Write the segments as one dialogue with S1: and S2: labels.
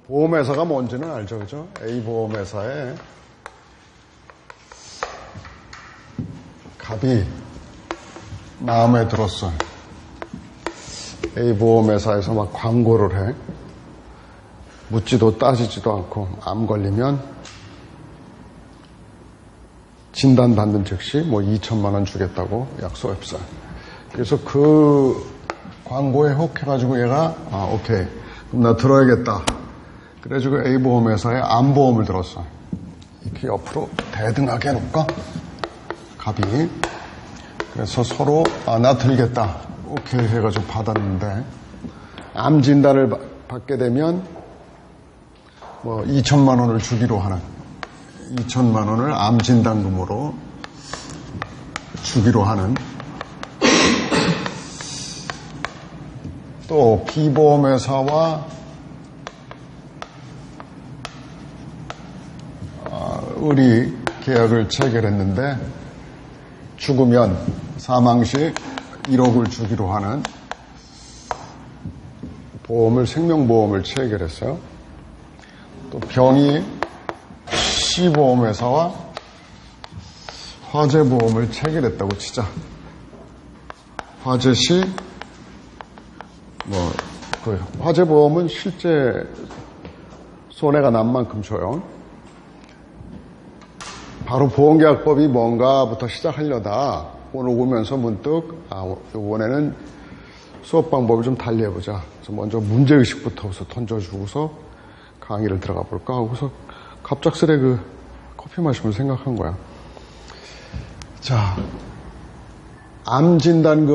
S1: 보험회사가 뭔지는 알죠, 그죠? A 보험회사에 갑이 마음에 들었어. A 보험회사에서 막 광고를 해. 묻지도 따지지도 않고 암 걸리면 진단받는 즉시 뭐 2천만 원 주겠다고 약속했어요. 그래서 그 광고에 혹해가지고 얘가 오케이 그럼 나 들어야겠다. 그래가지고 A보험회사에 암보험을 들었어. 이렇게 옆으로 대등하게 해놓을까? 갑이. 그래서 서로 나 들겠다. 오케이 해가지고 받았는데 암 진단을 받게 되면 뭐 2천만 원을 주기로 하는 2천만 원을 암 진단금으로 주기로 하는 또 B보험회사와 의리 계약을 체결했는데 죽으면 사망 시 1억을 주기로 하는 보험을 생명보험을 체결했어요. 또 병이 C보험회사와 화재보험을 체결했다고 치자. 화재 시 그 화재보험은 실제 손해가 난 만큼 줘요. 바로 보험계약법이 뭔가부터 시작하려다 오늘 오면서 문득 이번에는 수업 방법을 좀 달리 해보자. 그래서 먼저 문제의식부터 던져주고서 강의를 들어가 볼까 하고서 갑작스레 그 커피 마시면서 생각한 거야. 자, 암 진단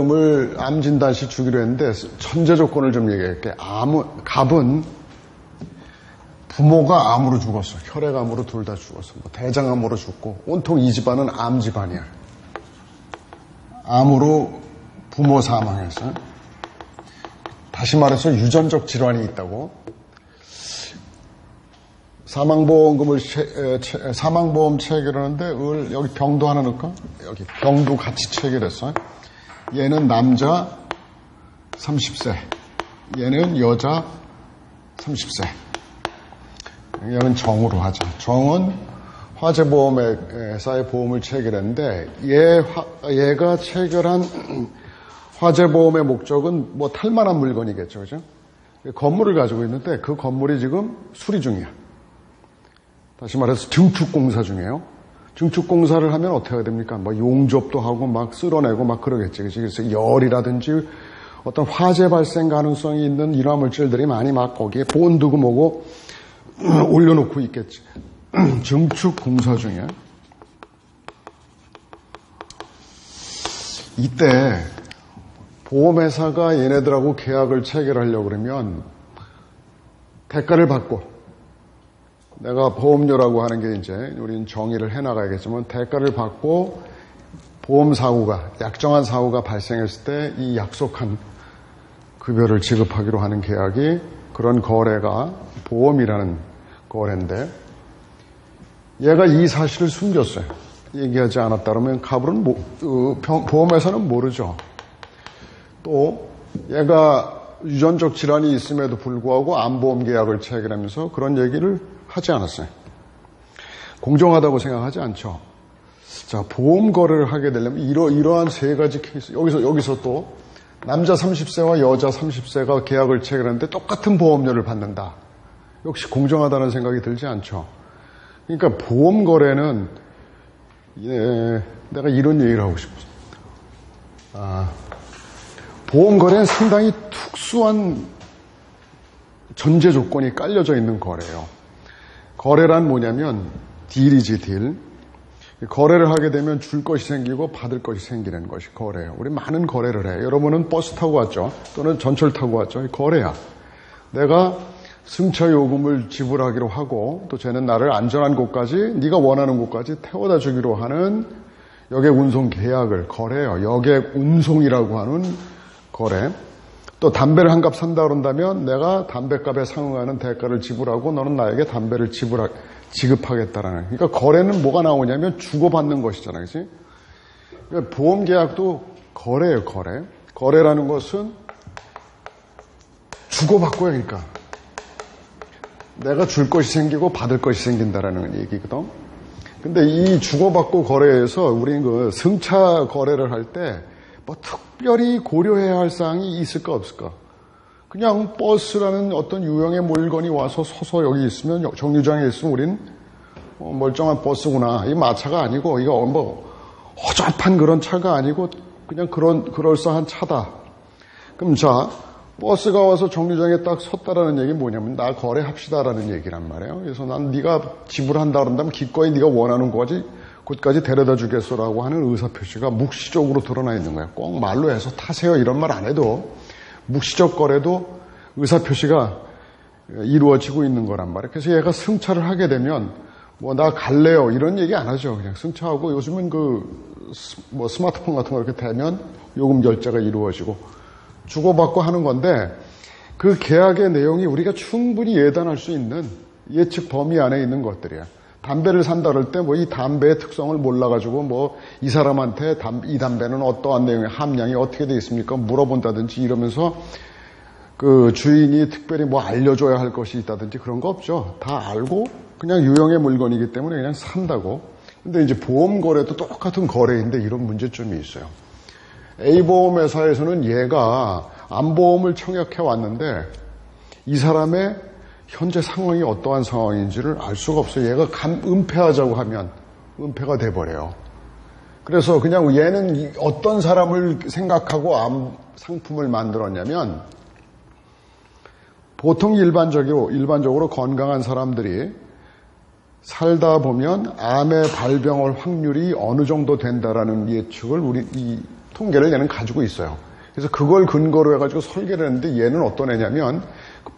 S1: 시 주기로 했는데 천재 조건을 좀 얘기할게. 갑은 부모가 암으로 죽었어. 혈액암으로 둘 다 죽었어. 뭐 대장암으로 죽고 온통 이 집안은 암 집안이야. 암으로 부모 사망했어. 다시 말해서 유전적 질환이 있다고. 사망보험 체결하는데 여기 병도 하나 넣을까? 여기 병도 같이 체결했어. 얘는 남자 30세, 얘는 여자 30세. 얘는 정으로 하자. 정은 화재보험회사의 보험을 체결했는데 얘가 체결한 화재보험의 목적은 뭐 탈만한 물건이겠죠, 그죠? 건물을 가지고 있는데 그 건물이 지금 수리 중이야. 다시 말해서 증축공사 중이에요. 증축공사를 하면 어떻게 해야 됩니까? 뭐 용접도 하고 막 쓸어내고 막 그러겠지. 그래서 열이라든지 어떤 화재 발생 가능성이 있는 일화물질들이 많이 막 거기에 본드고 뭐고 올려놓고 있겠지. 증축공사 중에. 이때 보험회사가 얘네들하고 계약을 체결하려고 그러면 대가를 받고 내가 보험료라고 하는 게 이제 우리는 정의를 해나가야겠지만 대가를 받고 보험사고가 약정한 사고가 발생했을 때 이 약속한 급여를 지급하기로 하는 계약이 그런 거래가 보험이라는 거래인데 얘가 이 사실을 숨겼어요. 얘기하지 않았다면 갑은 보험회사는 모르죠. 또 얘가 유전적 질환이 있음에도 불구하고 암보험 계약을 체결하면서 그런 얘기를 하지 않았어요. 공정하다고 생각하지 않죠. 자, 보험 거래를 하게 되려면 이러한 세 가지 케이스. 여기서 또 남자 30세와 여자 30세가 계약을 체결하는데 똑같은 보험료를 받는다. 역시 공정하다는 생각이 들지 않죠. 그러니까 보험 거래는 내가 이런 얘기를 하고 싶었어. 보험 거래는 상당히 특수한 전제 조건이 깔려져 있는 거래예요. 거래란 뭐냐면 딜이지 딜. 거래를 하게 되면 줄 것이 생기고 받을 것이 생기는 것이 거래예요. 우리 많은 거래를 해요. 여러분은 버스 타고 왔죠. 또는 전철 타고 왔죠. 거래야. 내가 승차 요금을 지불하기로 하고 또 쟤는 나를 안전한 곳까지 네가 원하는 곳까지 태워다 주기로 하는 여객 운송 계약을 거래해요. 여객 운송이라고 하는 거래. 또 담배를 한 갑 산다 그런다면 내가 담배값에 상응하는 대가를 지불하고 너는 나에게 담배를 지급하겠다라는. 그러니까 거래는 뭐가 나오냐면 주고받는 것이잖아요. 그렇지? 그러니까 보험 계약도 거래예요, 거래. 거래라는 것은 주고받고요, 그러니까. 내가 줄 것이 생기고 받을 것이 생긴다라는 얘기거든. 근데 이 주고받고 거래에서 우리는 그 승차 거래를 할 때 뭐 특별히 고려해야 할 사항이 있을까 없을까? 그냥 버스라는 어떤 유형의 물건이 와서 서서 여기 있으면, 정류장에 있으면 우린 멀쩡한 버스구나. 이 마차가 아니고, 이거 뭐 허접한 그런 차가 아니고 그냥 그럴싸한 차다. 그럼 자, 버스가 와서 정류장에 딱 섰다라는 얘기는 뭐냐면 나 거래합시다라는 얘기란 말이에요. 그래서 난 네가 지불한다 그런다면 기꺼이 네가 원하는 곳까지 데려다 주겠소라고 하는 의사표시가 묵시적으로 드러나 있는 거예요. 꼭 말로 해서 타세요 이런 말 안 해도 묵시적 거래도 의사표시가 이루어지고 있는 거란 말이에요. 그래서 얘가 승차를 하게 되면 뭐 나 갈래요 이런 얘기 안 하죠. 그냥 승차하고 요즘은 뭐 스마트폰 같은 거 이렇게 대면 요금 결제가 이루어지고 주고받고 하는 건데 그 계약의 내용이 우리가 충분히 예단할 수 있는 예측 범위 안에 있는 것들이야. 담배를 산다 그럴 때 뭐 이 담배의 특성을 몰라가지고 뭐 이 사람한테 이 담배는 어떠한 내용의 함량이 어떻게 돼 있습니까? 물어본다든지 이러면서 그 주인이 특별히 뭐 알려줘야 할 것이 있다든지 그런 거 없죠. 다 알고 그냥 유형의 물건이기 때문에 그냥 산다고. 근데 이제 보험 거래도 똑같은 거래인데 이런 문제점이 있어요. A보험회사에서는 얘가 암보험을 청약해 왔는데 이 사람의 현재 상황이 어떠한 상황인지를 알 수가 없어요. 얘가 은폐하자고 하면 은폐가 돼버려요. 그래서 그냥 얘는 어떤 사람을 생각하고 암 상품을 만들었냐면 보통 일반적으로 건강한 사람들이 살다 보면 암의 발병할 확률이 어느 정도 된다라는 예측을 이 통계를 얘는 가지고 있어요. 그래서 그걸 근거로 해가지고 설계를 했는데 얘는 어떤 애냐면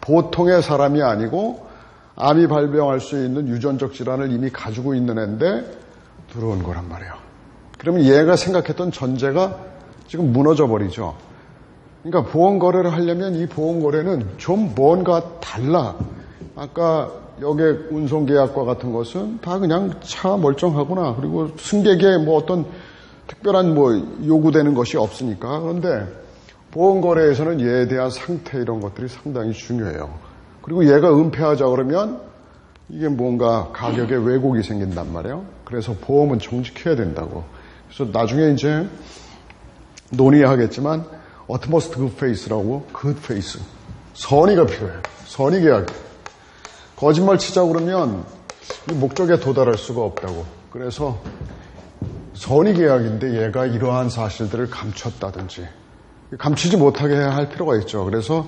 S1: 보통의 사람이 아니고 암이 발병할 수 있는 유전적 질환을 이미 가지고 있는 애인데 들어온 거란 말이에요. 그러면 얘가 생각했던 전제가 지금 무너져 버리죠. 그러니까 보험 거래를 하려면 이 보험 거래는 좀 뭔가 달라. 아까 역의 운송 계약과 같은 것은 다 그냥 차 멀쩡하구나. 그리고 승객에 뭐 어떤 특별한 뭐 요구되는 것이 없으니까. 그런데 보험 거래에서는 얘에 대한 상태 이런 것들이 상당히 중요해요. 그리고 얘가 은폐하자 그러면 이게 뭔가 가격에 왜곡이 생긴단 말이에요. 그래서 보험은 정직해야 된다고. 그래서 나중에 이제 논의하겠지만 utmost good faith라고 good faith. 선의가 필요해요. 선의 계약. 거짓말 치자고 그러면 이 목적에 도달할 수가 없다고. 그래서 선의 계약인데 얘가 이러한 사실들을 감췄다든지 감추지 못하게 할 필요가 있죠. 그래서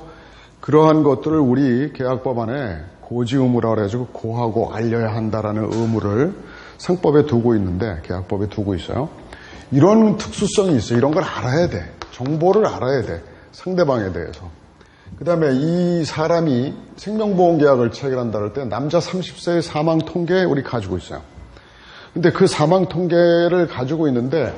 S1: 그러한 것들을 우리 계약법 안에 고지 의무라 그래가지고 고하고 알려야 한다라는 의무를 상법에 두고 있는데 계약법에 두고 있어요. 이런 특수성이 있어요. 이런 걸 알아야 돼. 정보를 알아야 돼. 상대방에 대해서. 그 다음에 이 사람이 생명보험 계약을 체결한다 할 때 남자 30세의 사망 통계 우리 가지고 있어요. 근데 그 사망 통계를 가지고 있는데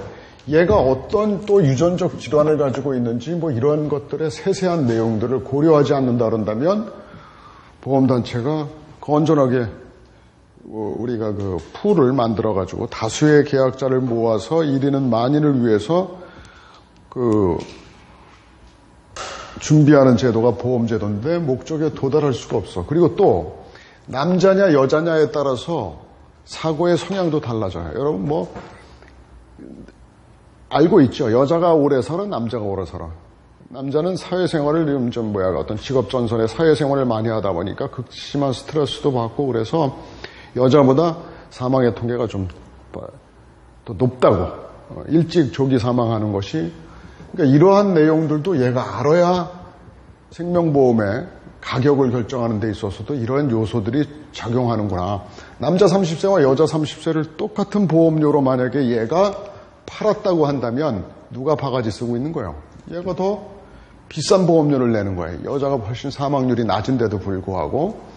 S1: 얘가 어떤 또 유전적 질환을 가지고 있는지 뭐 이런 것들의 세세한 내용들을 고려하지 않는다 그런다면 보험단체가 건전하게 우리가 그 풀을 만들어가지고 다수의 계약자를 모아서 1인은 만인을 위해서 그 준비하는 제도가 보험제도인데 목적에 도달할 수가 없어. 그리고 또 남자냐 여자냐에 따라서 사고의 성향도 달라져요. 여러분 뭐 알고 있죠. 여자가 오래 살아, 남자가 오래 살아. 남자는 사회생활을 어떤 직업 전선의 사회생활을 많이 하다 보니까 극심한 스트레스도 받고 그래서 여자보다 사망의 통계가 좀 더 높다고. 일찍 조기 사망하는 것이. 그러니까 이러한 내용들도 얘가 알아야 생명보험의 가격을 결정하는 데 있어서도 이러한 요소들이 작용하는구나. 남자 30세와 여자 30세를 똑같은 보험료로 만약에 얘가 팔았다고 한다면 누가 바가지 쓰고 있는 거예요? 얘가 더 비싼 보험료를 내는 거예요. 여자가 훨씬 사망률이 낮은데도 불구하고.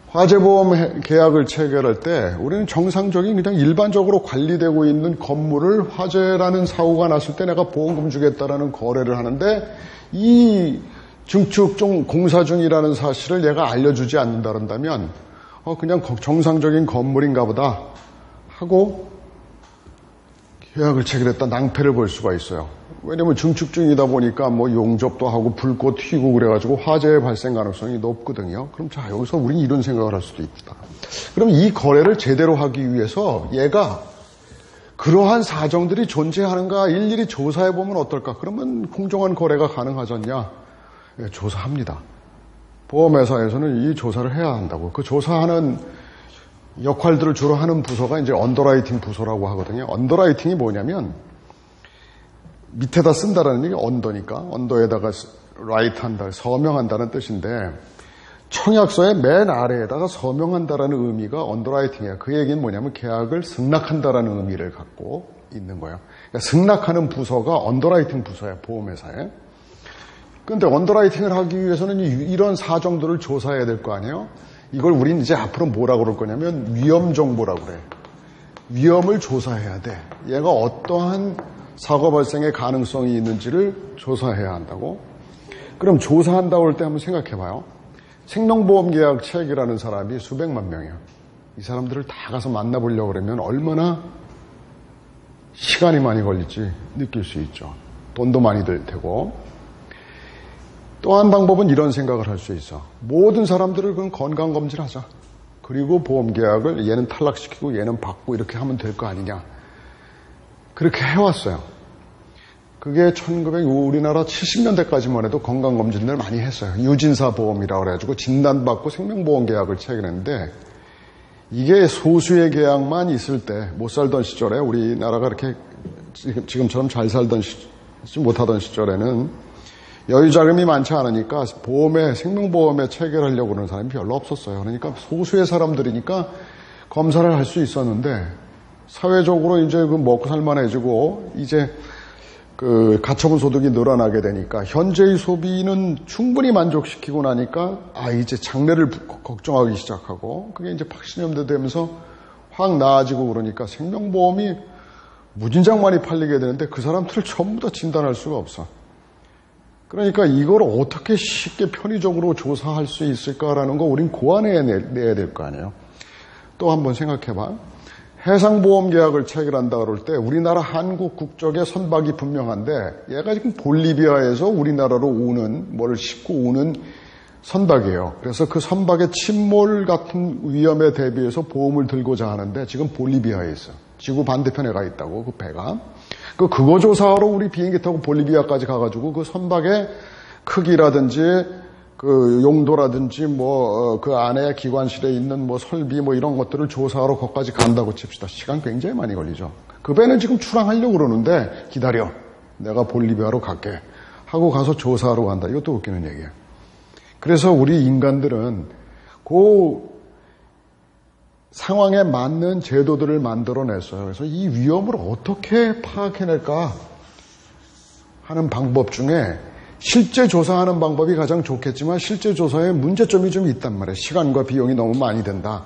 S1: 화재보험 계약을 체결할 때 우리는 정상적인 그냥 일반적으로 관리되고 있는 건물을 화재라는 사고가 났을 때 내가 보험금 주겠다라는 거래를 하는데 이 증축 중 공사 중이라는 사실을 얘가 알려주지 않는다 그런다면 그냥 정상적인 건물인가 보다 하고 계약을 체결했다 낭패를 볼 수가 있어요. 왜냐면 증축 중이다 보니까 뭐 용접도 하고 불꽃 튀고 그래가지고 화재의 발생 가능성이 높거든요. 그럼 자, 여기서 우린 이런 생각을 할 수도 있다. 그럼 이 거래를 제대로 하기 위해서 얘가 그러한 사정들이 존재하는가 일일이 조사해보면 어떨까? 그러면 공정한 거래가 가능하잖냐? 네, 조사합니다. 보험회사에서는 이 조사를 해야 한다고. 그 조사하는 역할들을 주로 하는 부서가 이제 언더라이팅 부서라고 하거든요. 언더라이팅이 뭐냐면 밑에다 쓴다라는 얘기 언더니까 언더에다가 라이트 한다, 서명한다는 뜻인데 청약서의 맨 아래에다가 서명한다라는 의미가 언더라이팅이에요. 그 얘기는 뭐냐면 계약을 승낙한다라는 의미를 갖고 있는 거예요. 그러니까 승낙하는 부서가 언더라이팅 부서예요. 보험회사에. 그런데 언더라이팅을 하기 위해서는 이런 사정들을 조사해야 될 거 아니에요? 이걸 우린 이제 앞으로 뭐라고 그럴 거냐면 위험 정보라고 그래. 위험을 조사해야 돼. 얘가 어떠한 사고 발생의 가능성이 있는지를 조사해야 한다고. 그럼 조사한다고 할 때 한번 생각해 봐요. 생명보험 계약 체결하는 사람이 수백만 명이에요. 이 사람들을 다 가서 만나보려고 그러면 얼마나 시간이 많이 걸릴지 느낄 수 있죠. 돈도 많이 들 테고. 또 한 방법은 이런 생각을 할 수 있어. 모든 사람들을 그럼 건강검진을 하자. 그리고 보험계약을 얘는 탈락시키고 얘는 받고 이렇게 하면 될 거 아니냐. 그렇게 해왔어요. 그게 우리나라 70년대까지만 해도 건강검진을 많이 했어요. 유진사 보험이라고 그래가지고 진단받고 생명보험계약을 체결했는데 이게 소수의 계약만 있을 때 못 살던 시절에 우리나라가 이렇게 지금처럼 잘 살던 못하던 시절에는 여유자금이 많지 않으니까 생명보험에 체결하려고 그러는 사람이 별로 없었어요. 그러니까 소수의 사람들이니까 검사를 할 수 있었는데 사회적으로 이제 먹고 살만해지고 이제 가처분 소득이 늘어나게 되니까 현재의 소비는 충분히 만족시키고 나니까 이제 장래를 걱정하기 시작하고 그게 이제 박신염대 되면서 확 나아지고 그러니까 생명보험이 무진장 많이 팔리게 되는데 그 사람들을 전부 다 진단할 수가 없어. 그러니까 이걸 어떻게 쉽게 편의적으로 조사할 수 있을까라는 거 우린 고안해내야 될 거 아니에요. 또 한번 생각해봐. 해상보험 계약을 체결한다 그럴 때 우리나라 한국 국적의 선박이 분명한데 얘가 지금 볼리비아에서 우리나라로 오는 뭐를 싣고 오는 선박이에요. 그래서 그 선박의 침몰 같은 위험에 대비해서 보험을 들고자 하는데 지금 볼리비아에 있어. 지구 반대편에 가 있다고 그 배가. 그거 조사하러 우리 비행기 타고 볼리비아까지 가가지고 그 선박의 크기라든지 그 용도라든지 그 안에 기관실에 있는 설비 이런 것들을 조사하러 거기까지 간다고 칩시다. 시간 굉장히 많이 걸리죠. 그 배는 지금 출항하려고 그러는데 기다려. 내가 볼리비아로 갈게. 하고 가서 조사하러 간다. 이것도 웃기는 얘기예요. 그래서 우리 인간들은 그 상황에 맞는 제도들을 만들어냈어요. 그래서 이 위험을 어떻게 파악해낼까 하는 방법 중에 실제 조사하는 방법이 가장 좋겠지만 실제 조사에 문제점이 좀 있단 말이에요. 시간과 비용이 너무 많이 든다.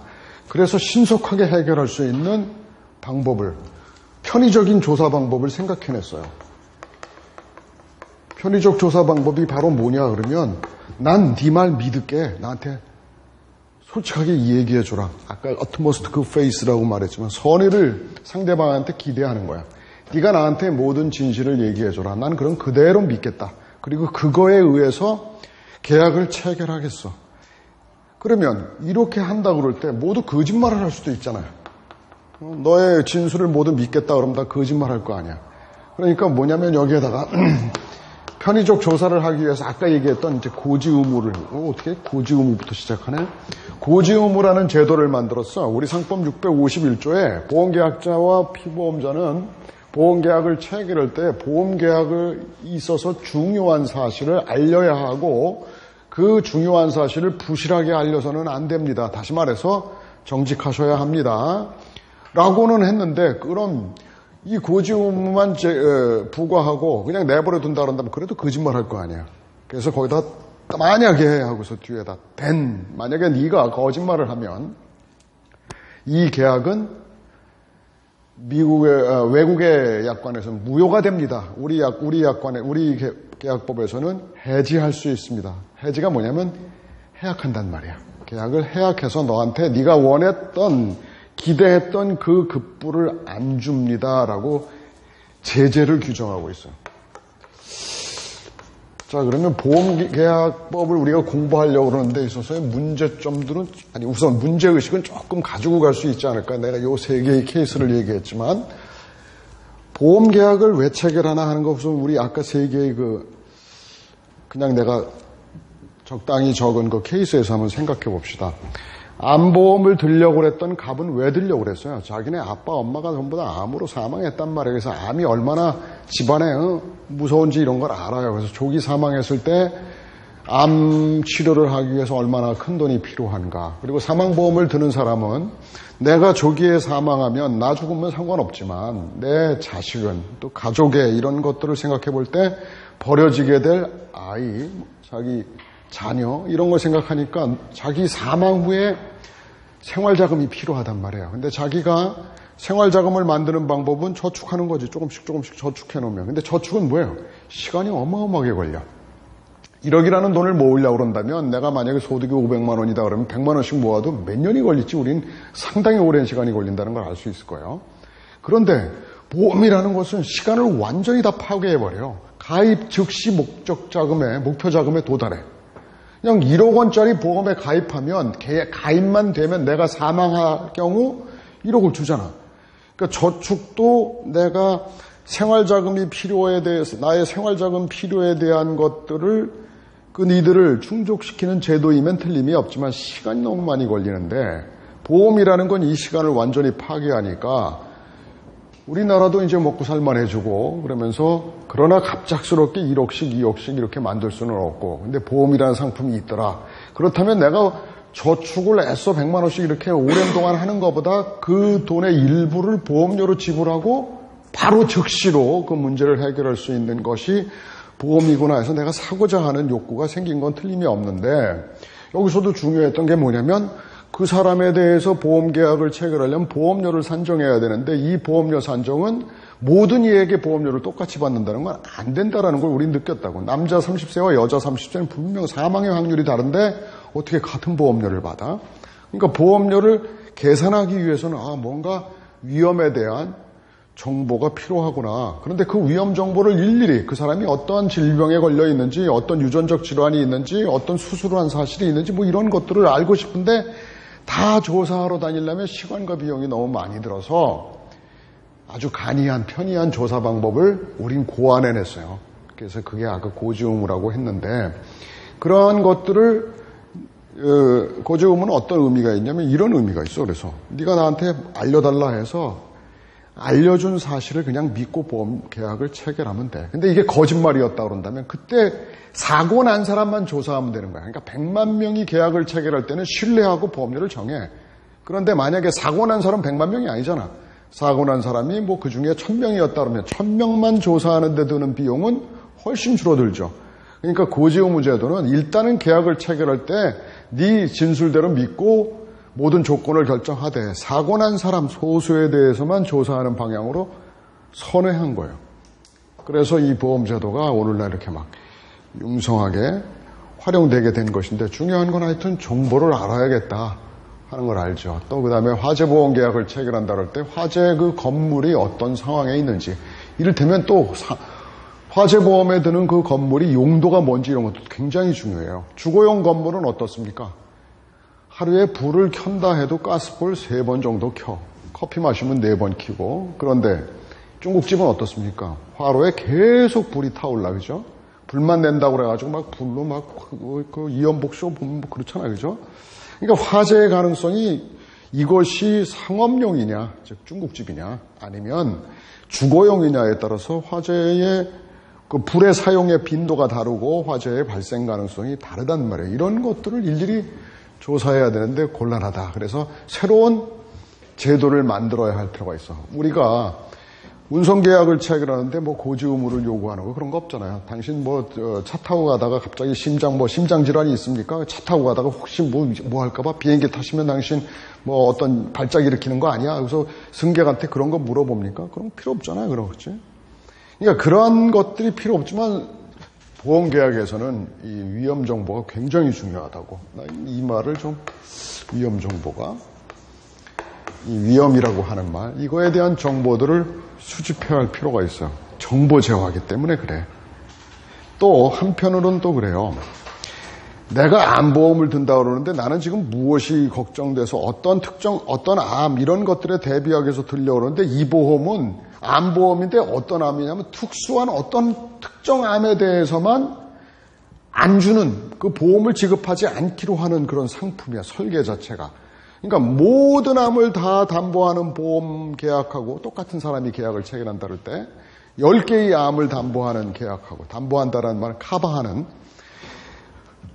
S1: 그래서 신속하게 해결할 수 있는 방법을, 편의적인 조사 방법을 생각해냈어요. 편의적 조사 방법이 바로 뭐냐 그러면 난 네 말 믿을게. 나한테 솔직하게 얘기해줘라. 아까 utmost good faith라고 말했지만 선의를 상대방한테 기대하는 거야. 네가 나한테 모든 진실을 얘기해줘라. 난 그럼 그대로 믿겠다. 그리고 그거에 의해서 계약을 체결하겠어. 그러면 이렇게 한다 그럴 때 모두 거짓말을 할 수도 있잖아요. 너의 진술을 모두 믿겠다 그러면 다 거짓말할 거 아니야. 그러니까 뭐냐면 여기에다가 편의적 조사를 하기 위해서 아까 얘기했던 이제 고지 의무를 어떻게 고지 의무부터 시작하네. 고지 의무라는 제도를 만들었어. 우리 상법 651조에 보험계약자와 피보험자는 보험계약을 체결할 때 보험계약에 있어서 중요한 사실을 알려야 하고 그 중요한 사실을 부실하게 알려서는 안 됩니다. 다시 말해서 정직하셔야 합니다. 라고는 했는데 그럼 이 고지 의무만 부과하고 그냥 내버려 둔다 그런다면 그래도 거짓말 할 거 아니야. 그래서 거기다 만약에 하고서 뒤에다 만약에 네가 거짓말을 하면 이 계약은 외국의 약관에서는 무효가 됩니다. 우리 계약법에서는 해지할 수 있습니다. 해지가 뭐냐면 해약한단 말이야. 계약을 해약해서 너한테 네가 원했던 기대했던 그 급부를 안 줍니다라고 제재를 규정하고 있어요. 자, 그러면 보험계약법을 우리가 공부하려고 그러는 데 있어서의 문제점들은, 아니, 우선 문제의식은 조금 가지고 갈 수 있지 않을까. 내가 요 세 개의 케이스를 얘기했지만, 보험계약을 왜 체결하나 하는 거 우선 우리 아까 세 개의 그냥 내가 적당히 적은 그 케이스에서 한번 생각해 봅시다. 암보험을 들려고 그랬던 갑은 왜 들려고 그랬어요? 자기네 아빠, 엄마가 전부 다 암으로 사망했단 말이에요. 그래서 암이 얼마나 집안에 무서운지 이런 걸 알아요. 그래서 조기 사망했을 때 암 치료를 하기 위해서 얼마나 큰 돈이 필요한가. 그리고 사망보험을 드는 사람은 내가 조기에 사망하면 나 죽으면 상관없지만 내 자식은 또 가족의 이런 것들을 생각해 볼 때 버려지게 될 아이, 자기 자녀 이런 걸 생각하니까 자기 사망 후에 생활자금이 필요하단 말이에요. 근데 자기가 생활자금을 만드는 방법은 저축하는 거지. 조금씩 저축해 놓으면. 근데 저축은 뭐예요? 시간이 어마어마하게 걸려. 1억이라는 돈을 모으려고 그런다면 내가 만약에 소득이 500만 원이다 그러면 100만 원씩 모아도 몇 년이 걸릴지 우린 상당히 오랜 시간이 걸린다는 걸 알 수 있을 거예요. 그런데 보험이라는 것은 시간을 완전히 다 파괴해버려요. 가입 즉시 목표 자금에 도달해. 그냥 1억 원짜리 보험에 가입하면 가입만 되면 내가 사망할 경우 1억을 주잖아. 그러니까 저축도 내가 생활자금이 필요에 대해서 나의 생활자금 필요에 대한 것들을 니들을 충족시키는 제도이면 틀림이 없지만 시간이 너무 많이 걸리는데 보험이라는 건 이 시간을 완전히 파괴하니까 우리나라도 이제 먹고 살만해지고 그러면서 그러나 갑작스럽게 1억씩 2억씩 이렇게 만들 수는 없고 근데 보험이라는 상품이 있더라. 그렇다면 내가 저축을 애써 100만 원씩 이렇게 오랜 동안 하는 것보다 그 돈의 일부를 보험료로 지불하고 바로 즉시로 그 문제를 해결할 수 있는 것이 보험이구나 해서 내가 사고자 하는 욕구가 생긴 건 틀림이 없는데 여기서도 중요했던 게 뭐냐면 그 사람에 대해서 보험계약을 체결하려면 보험료를 산정해야 되는데 이 보험료 산정은 모든 이에게 보험료를 똑같이 받는다는 건 안 된다는 걸 우린 느꼈다고. 남자 30세와 여자 30세는 분명 사망의 확률이 다른데 어떻게 같은 보험료를 받아? 그러니까 보험료를 계산하기 위해서는 뭔가 위험에 대한 정보가 필요하구나. 그런데 그 위험 정보를 일일이 그 사람이 어떠한 질병에 걸려 있는지, 어떤 유전적 질환이 있는지, 어떤 수술을 한 사실이 있는지 뭐 이런 것들을 알고 싶은데 다 조사하러 다니려면 시간과 비용이 너무 많이 들어서 아주 간이한 편의한 조사 방법을 우린 고안해냈어요. 그래서 그게 아까 고지의무라고 했는데 그러한 것들을 고지의무는 어떤 의미가 있냐면 이런 의미가 있어. 그래서 네가 나한테 알려달라 해서 알려준 사실을 그냥 믿고 보험 계약을 체결하면 돼. 근데 이게 거짓말이었다 그런다면 그때 사고 난 사람만 조사하면 되는 거야. 그러니까 100만 명이 계약을 체결할 때는 신뢰하고 보험료를 정해. 그런데 만약에 사고 난 사람 100만 명이 아니잖아. 사고 난 사람이 뭐 그중에 1000명이었다 그러면 1000명만 조사하는 데 드는 비용은 훨씬 줄어들죠. 그러니까 고지의무 제도는 일단은 계약을 체결할 때 네 진술대로 믿고 모든 조건을 결정하되 사고 난 사람 소수에 대해서만 조사하는 방향으로 선회한 거예요. 그래서 이 보험제도가 오늘날 이렇게 막 융성하게 활용되게 된 것인데 중요한 건 하여튼 정보를 알아야겠다 하는 걸 알죠. 또 그 다음에 화재보험 계약을 체결한다 할 때 화재 그 건물이 어떤 상황에 있는지 이를테면 또 화재보험에 드는 그 건물이 용도가 뭔지 이런 것도 굉장히 중요해요. 주거용 건물은 어떻습니까? 하루에 불을 켠다 해도 가스불 3번 정도 켜. 커피 마시면 4번 켜고. 그런데 중국집은 어떻습니까? 화로에 계속 불이 타올라, 그죠? 불만 낸다고 그래가지고 막 불로 막 그 이연복쇼 보면 뭐 그렇잖아요, 그죠? 그러니까 화재의 가능성이 이것이 상업용이냐, 즉 중국집이냐, 아니면 주거용이냐에 따라서 화재의 그 불의 사용의 빈도가 다르고 화재의 발생 가능성이 다르단 말이에요. 이런 것들을 일일이 조사해야 되는데 곤란하다. 그래서 새로운 제도를 만들어야 할 필요가 있어. 우리가 운송계약을 체결하는데 뭐 고지의무를 요구하는 거 그런 거 없잖아요. 당신 뭐 차 타고 가다가 갑자기 심장 질환이 있습니까? 차 타고 가다가 혹시 뭐 할까봐 비행기 타시면 당신 뭐 어떤 발작 일으키는 거 아니야? 그래서 승객한테 그런 거 물어봅니까? 그런 거 필요 없잖아요. 그렇지? 그러니까 그런 것들이 필요 없지만 보험계약에서는 이 위험 정보가 굉장히 중요하다고. 이 말을 좀 위험 정보가 이 위험이라고 하는 말, 이거에 대한 정보들을 수집해야 할 필요가 있어요. 정보 제어하기 때문에 그래. 또 한편으로는 또 그래요. 내가 암보험을 든다고 그러는데 나는 지금 무엇이 걱정돼서 어떤 특정, 어떤 암 이런 것들에 대비하기 위해서 들려고 그러는데 이 보험은 암보험인데 어떤 암이냐면 특수한 어떤 특정 암에 대해서만 안 주는 그 보험을 지급하지 않기로 하는 그런 상품이야. 설계 자체가. 그러니까 모든 암을 다 담보하는 보험 계약하고 똑같은 사람이 계약을 체결한다 그럴 때 10개의 암을 담보하는 계약하고 담보한다라는 말은 커버하는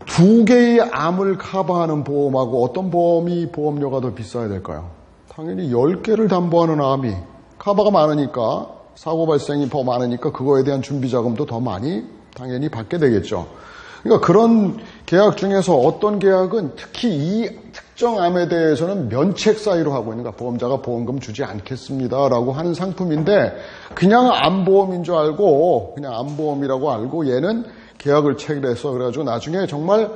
S1: 2개의 암을 커버하는 보험하고 어떤 보험이 보험료가 더 비싸야 될까요? 당연히 10개를 담보하는 암이 커버가 많으니까 사고 발생이 더 많으니까 그거에 대한 준비 자금도 더 많이 당연히 받게 되겠죠. 그러니까 그런 계약 중에서 어떤 계약은 특히 이 특정 암에 대해서는 면책 사유로 하고 있는 거야. 보험자가 보험금 주지 않겠습니다라고 하는 상품인데 그냥 암보험인 줄 알고 그냥 암보험이라고 알고 얘는 계약을 체결해서 그래가지고 나중에 정말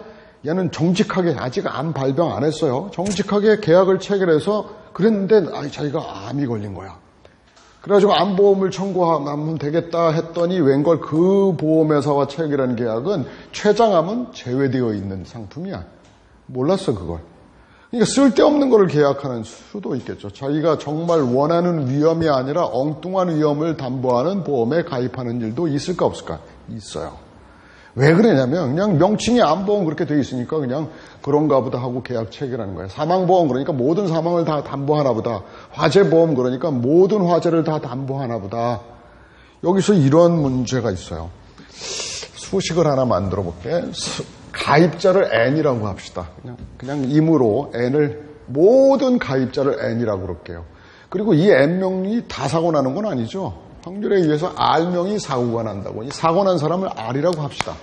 S1: 얘는 정직하게 아직 암 발병 안 했어요. 정직하게 계약을 체결해서 그랬는데 자기가 암이 걸린 거야. 그래가지고 암보험을 청구하면 되겠다 했더니 웬걸 그 보험회사와 체결한 계약은 췌장암은 제외되어 있는 상품이야. 몰랐어 그걸. 그러니까 쓸데없는 거를 계약하는 수도 있겠죠. 자기가 정말 원하는 위험이 아니라 엉뚱한 위험을 담보하는 보험에 가입하는 일도 있을까 없을까? 있어요. 왜 그러냐면 그냥 명칭이 암보험 그렇게 돼 있으니까 그냥 그런가 보다 하고 계약 체결하는 거예요. 사망보험 그러니까 모든 사망을 다 담보하나 보다. 화재보험 그러니까 모든 화재를 다 담보하나 보다. 여기서 이런 문제가 있어요. 수식을 하나 만들어 볼게. 가입자를 N이라고 합시다. 그냥 임으로 N을 모든 가입자를 N이라고 그럴게요. 그리고 이 N명이 다 사고 나는 건 아니죠. 확률에 의해서 R명이 사고가 난다고. 이 사고 난 사람을 R이라고 합시다.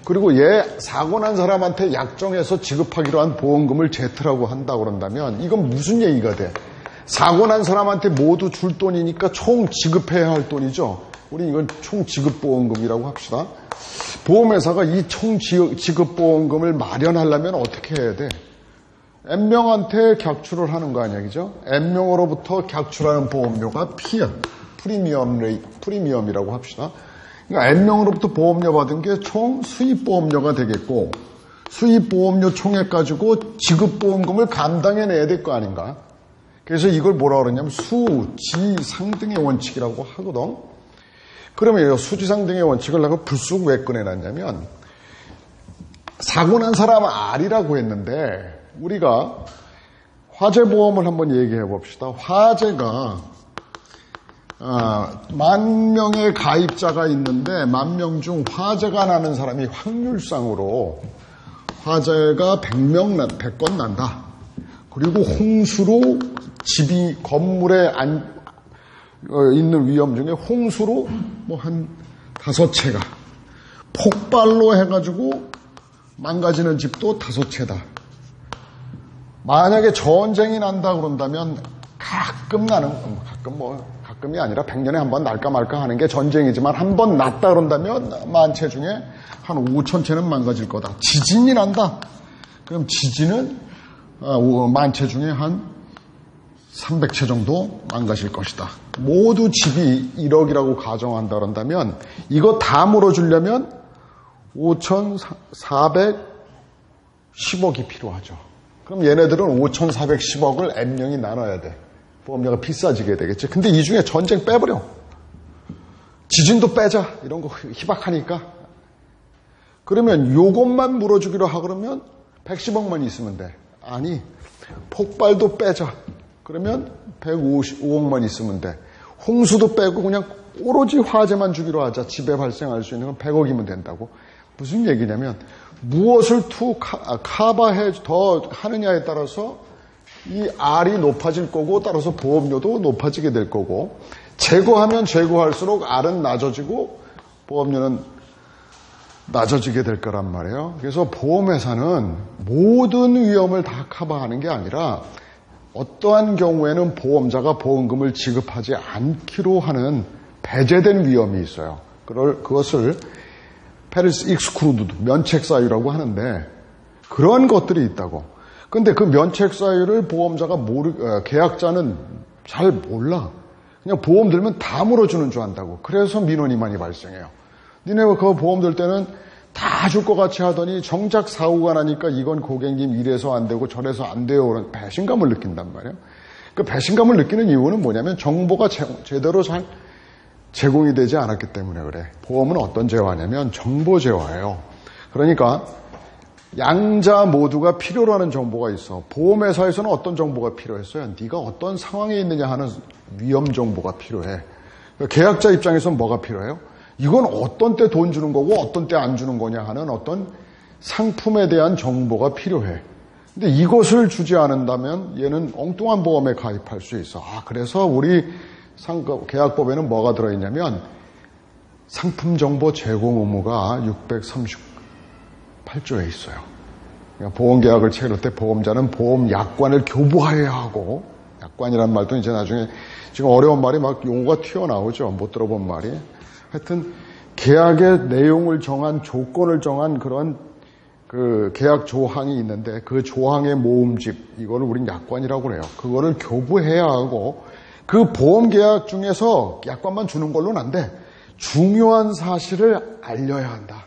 S1: 그리고 얘 사고 난 사람한테 약정해서 지급하기로 한 보험금을 Z라고 한다고 그런다면 이건 무슨 얘기가 돼? 사고 난 사람한테 모두 줄 돈이니까 총 지급해야 할 돈이죠. 우리 이건 총 지급보험금이라고 합시다. 보험회사가 이 총 지급보험금을 마련하려면 어떻게 해야 돼? N명한테 객출을 하는 거 아니야, 그죠? N명으로부터 객출하는 보험료가 P야. 프리미엄이라고 합시다. 그러니까 N명으로부터 보험료 받은 게 총 수입보험료가 되겠고 수입보험료 총액 가지고 지급보험금을 감당해내야 될 거 아닌가. 그래서 이걸 뭐라 그러냐면 수지상등의 원칙이라고 하거든. 그러면 수지상등의 원칙을 내가 불쑥 왜 꺼내놨냐면 사고 난 사람은 R이라고 했는데 우리가 화재보험을 한번 얘기해 봅시다. 화재가 10,000명의 가입자가 있는데 10,000명 중 화재가 나는 사람이 확률상으로 화재가 100건 난다. 그리고 홍수로 집이 건물에 있는 위험 중에 홍수로 뭐 한 5채가 폭발로 해가지고 망가지는 집도 5채다. 만약에 전쟁이 난다 그런다면 가끔이 아니라 100년에 한 번 날까 말까 하는 게 전쟁이지만 한 번 났다 그런다면 10,000채 중에 한 5,000채는 망가질 거다. 지진이 난다. 그럼 지진은 10,000채 중에 한 300채 정도 망가질 것이다. 모두 집이 1억이라고 가정한다 그런다면 이거 다 물어주려면 5,410억이 필요하죠. 그럼 얘네들은 5,410억을 N명이 나눠야 돼. 보험료가 비싸지게 되겠지. 근데 이 중에 전쟁 빼버려. 지진도 빼자. 이런 거 희박하니까. 그러면 요것만 물어주기로 하고 그러면 110억만 있으면 돼. 아니, 폭발도 빼자. 그러면 155억만 있으면 돼. 홍수도 빼고 그냥 오로지 화재만 주기로 하자. 집에 발생할 수 있는 건 100억이면 된다고. 무슨 얘기냐면 무엇을 커버해 더 하느냐에 따라서 이 R이 높아질 거고 따라서 보험료도 높아지게 될 거고 제거하면 제거할수록 R은 낮아지고 보험료는 낮아지게 될 거란 말이에요. 그래서 보험회사는 모든 위험을 다 커버하는 게 아니라 어떠한 경우에는 보험자가 보험금을 지급하지 않기로 하는 배제된 위험이 있어요. 그것을 페리스 익스크루드 면책 사유라고 하는데 그런 것들이 있다고. 근데 그 면책 사유를 보험자가 계약자는 잘 몰라. 그냥 보험 들면 다 물어주는 줄 안다고. 그래서 민원이 많이 발생해요. 니네 그 보험 들 때는 다 줄 것 같이 하더니 정작 사고가 나니까 이건 고객님 이래서 안 되고 저래서 안 돼요. 그런 배신감을 느낀단 말이에요. 그 배신감을 느끼는 이유는 뭐냐면 정보가 제대로 잘 제공이 되지 않았기 때문에 그래. 보험은 어떤 재화냐면 정보 재화예요. 그러니까 양자 모두가 필요로 하는 정보가 있어. 보험회사에서는 어떤 정보가 필요했어요? 네가 어떤 상황에 있느냐 하는 위험 정보가 필요해. 계약자 입장에서는 뭐가 필요해요? 이건 어떤 때 돈 주는 거고 어떤 때 안 주는 거냐 하는 어떤 상품에 대한 정보가 필요해. 근데 이것을 주지 않는다면 얘는 엉뚱한 보험에 가입할 수 있어. 그래서 우리 계약법에는 뭐가 들어있냐면 상품 정보 제공 의무가 638조에 있어요. 그러니까 보험 계약을 체결할 때 보험자는 보험 약관을 교부해야 하고, 약관이란 말도 이제 나중에 지금 어려운 말이 막 용어가 튀어나오죠. 못 들어본 말이. 하여튼 계약의 내용을 정한 조건을 정한 그런 그 계약 조항이 있는데 그 조항의 모음집, 이거를 우린 약관이라고 그래요. 그거를 교부해야 하고, 그 보험 계약 중에서 약관만 주는 걸로는 안 돼. 중요한 사실을 알려야 한다.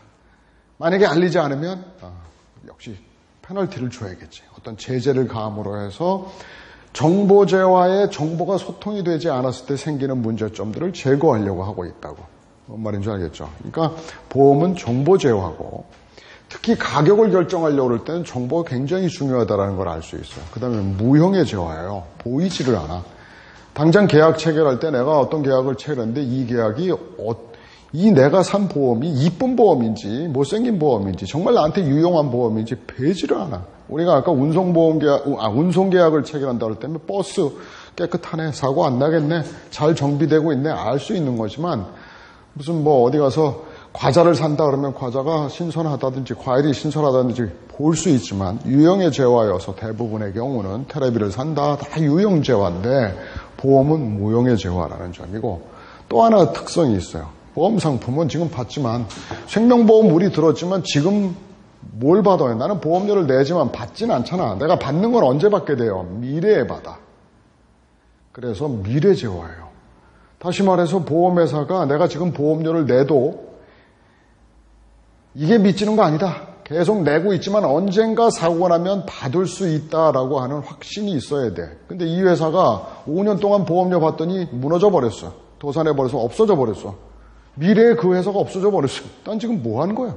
S1: 만약에 알리지 않으면 역시 페널티를 줘야겠지. 어떤 제재를 가함으로 해서 정보재와의 정보가 소통이 되지 않았을 때 생기는 문제점들을 제거하려고 하고 있다고. 뭔 말인지 알겠죠? 그러니까 보험은 정보재와고, 특히 가격을 결정하려고 할 때는 정보가 굉장히 중요하다는 걸 알 수 있어요. 그 다음에 무형의 재화예요. 보이지를 않아. 당장 계약 체결할 때 내가 어떤 계약을 체결했는데 이 계약이 내가 산 보험이 이쁜 보험인지 못생긴 보험인지 정말 나한테 유용한 보험인지 배지를 않아. 우리가 아까 운송계약을 체결한다 할 때면 버스 깨끗하네, 사고 안 나겠네, 잘 정비되고 있네, 알 수 있는 거지만 무슨 어디 가서 과자를 산다 그러면 과자가 신선하다든지 과일이 신선하다든지 볼 수 있지만 유형의 재화여서 대부분의 경우는 테레비를 산다, 다 유형 재화인데 보험은 무형의 재화라는 점이고, 또 하나 특성이 있어요. 보험 상품은 지금 받지만, 생명보험 우리 들었지만 지금 뭘 받아요? 나는 보험료를 내지만 받진 않잖아. 내가 받는 건 언제 받게 돼요? 미래에 받아. 그래서 미래 재화예요. 다시 말해서 보험회사가 내가 지금 보험료를 내도 이게 미치는 거 아니다. 계속 내고 있지만 언젠가 사고가 나면 받을 수 있다라고 하는 확신이 있어야 돼. 근데 이 회사가 5년 동안 보험료 받더니 무너져 버렸어. 도산해 버려서 없어져 버렸어. 미래에 그 회사가 없어져 버렸어. 난 지금 뭐 하는 거야?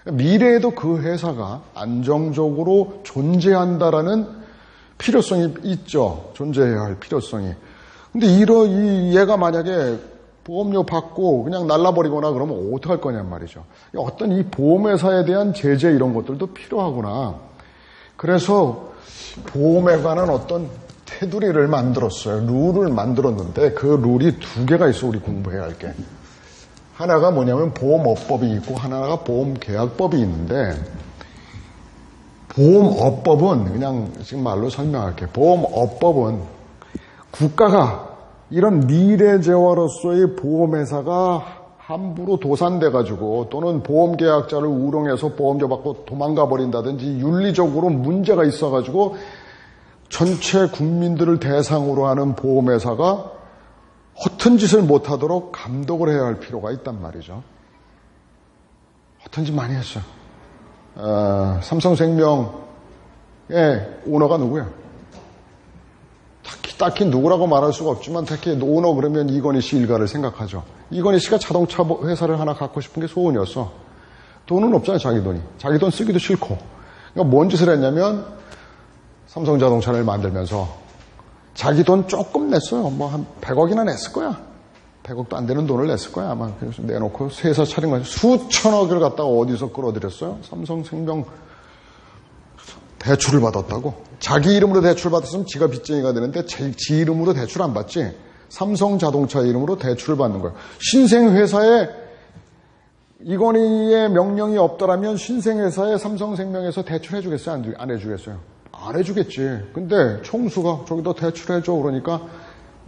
S1: 미래에도 그 회사가 안정적으로 존재한다라는 필요성이 있죠. 존재해야 할 필요성이. 근데 얘가 만약에 보험료 받고 그냥 날라버리거나 그러면 어떡할 거냔 말이죠. 어떤 이 보험회사에 대한 제재 이런 것들도 필요하구나. 그래서 보험에 관한 어떤 테두리를 만들었어요. 룰을 만들었는데 그 룰이 두 개가 있어, 우리 공부해야 할 게. 하나가 뭐냐면 보험업법이 있고 하나가 보험계약법이 있는데, 보험업법은 그냥 지금 말로 설명할게요. 보험업법은 국가가 이런 미래재화로서의 보험회사가 함부로 도산돼가지고 또는 보험계약자를 우롱해서 보험료 받고 도망가 버린다든지 윤리적으로 문제가 있어가지고 전체 국민들을 대상으로 하는 보험회사가 허튼 짓을 못하도록 감독을 해야 할 필요가 있단 말이죠. 허튼 짓 많이 했어요. 삼성생명의 오너가 누구야? 딱히 누구라고 말할 수가 없지만 특히 오너 그러면 이건희 씨 일가를 생각하죠. 이건희 씨가 자동차 회사를 하나 갖고 싶은 게 소원이었어. 돈은 없잖아요, 자기 돈이. 자기 돈 쓰기도 싫고. 그러니까 뭔 짓을 했냐면 삼성자동차를 만들면서 자기 돈 조금 냈어요. 한 100억이나 냈을 거야. 100억도 안 되는 돈을 냈을 거야, 아마. 그래서 내놓고 회사 차린 거지. 수천억을 갖다가 어디서 끌어들였어요? 삼성생명 대출을 받았다고. 자기 이름으로 대출 받았으면 지가 빚쟁이가 되는데 지 이름으로 대출 안 받지. 삼성자동차 이름으로 대출을 받는 거예요. 신생회사에 이건희의 명령이 없더라면 신생회사에 삼성생명에서 대출해 주겠어요? 안 해주겠어요? 안 해주겠지. 근데 총수가 저기다 대출해줘 그러니까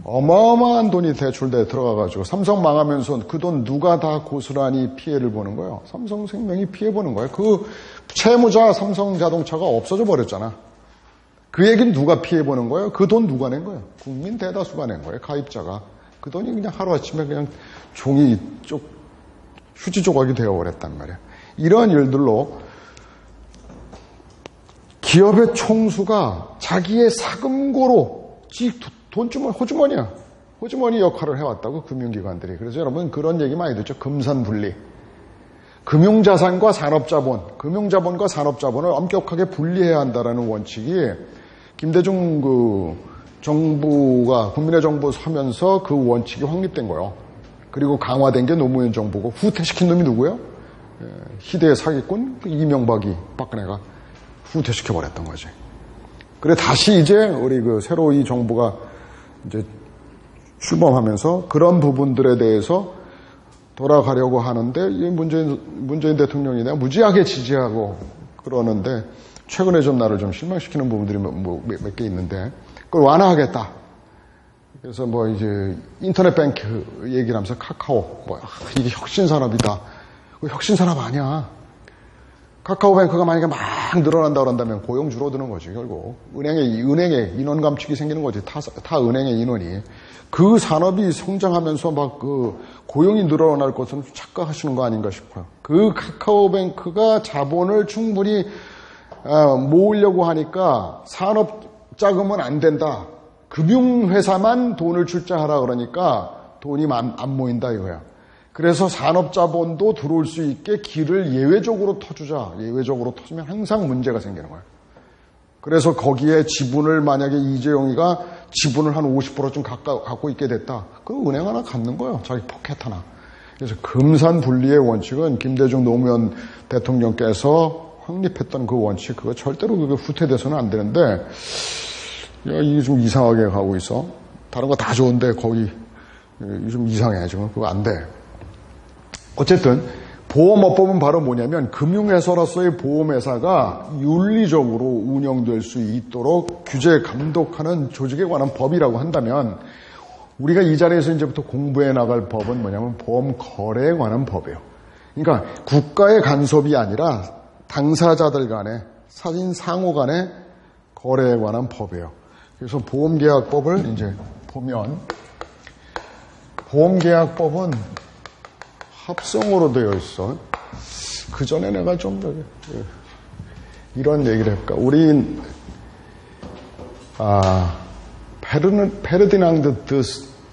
S1: 어마어마한 돈이 대출대에 들어가가지고 삼성 망하면서 그 돈 누가 다 고스란히 피해를 보는 거예요? 삼성생명이 피해보는 거예요. 그 채무자 삼성자동차가 없어져 버렸잖아. 그 얘기는 누가 피해보는 거예요? 그 돈 누가 낸 거예요? 국민 대다수가 낸 거예요. 가입자가. 그 돈이 그냥 하루아침에 그냥 종이 휴지 조각이 되어버렸단 말이에요. 이러한 일들로 기업의 총수가 자기의 사금고로 돈주머니, 호주머니 역할을 해왔다고 금융기관들이. 그래서 여러분 그런 얘기 많이 듣죠. 금산분리. 금융자산과 산업자본, 금융자본과 산업자본을 엄격하게 분리해야 한다라는 원칙이 김대중 정부가 국민의 정부 서면서 그 원칙이 확립된 거예요. 그리고 강화된 게 노무현 정부고 후퇴시킨 놈이 누구예요? 희대의 사기꾼 이명박이 박근혜가 후퇴시켜버렸던 거지. 그래 다시 이제 우리 새로 이 정부가 이제 출범하면서 그런 부분들에 대해서 돌아가려고 하는데 문재인 대통령이 내가 무지하게 지지하고 그러는데 최근에 좀 나를 좀 실망시키는 부분들이 몇 개 있는데 그걸 완화하겠다. 그래서 이제 인터넷 뱅크 얘기를 하면서 카카오 이게 혁신산업이다. 혁신산업 아니야. 카카오뱅크가 만약에 막 늘어난다 그런다면 고용 줄어드는 거지 결국. 은행에 인원 감축이 생기는 거지. 타 은행의 인원이. 그 산업이 성장하면서 고용이 늘어날 것은 착각하시는 거 아닌가 싶어요. 그 카카오뱅크가 자본을 충분히 모으려고 하니까 산업자금은 안 된다. 금융회사만 돈을 출자하라 그러니까 돈이 안 모인다 이거야. 그래서 산업자본도 들어올 수 있게 길을 예외적으로 터주자. 예외적으로 터주면 항상 문제가 생기는 거야. 그래서 거기에 지분을 만약에 이재용이가 지분을 한 50%좀 갖고 있게 됐다. 그럼 은행 하나 갖는 거예요. 자기 포켓 하나. 그래서 금산분리의 원칙은 김대중 노무현 대통령께서 확립했던 그 원칙, 그거 절대로 그게 후퇴돼서는 안 되는데, 야, 이게 좀 이상하게 가고 있어. 다른 거 다 좋은데 거기 좀 이상해. 지금 그거 안 돼. 어쨌든 보험업법은 바로 뭐냐면 금융회사로서의 보험회사가 윤리적으로 운영될 수 있도록 규제 감독하는 조직에 관한 법이라고 한다면 우리가 이 자리에서 이제부터 공부해 나갈 법은 뭐냐면 보험거래에 관한 법이에요. 그러니까 국가의 간섭이 아니라 당사자들 간의 사진 상호 간의 거래에 관한 법이에요. 그래서 보험계약법을 이제 보면 보험계약법은 합성어로 되어 있어. 그 전에 내가 좀 이런 얘기를 할까. 우리 페르디낭드 드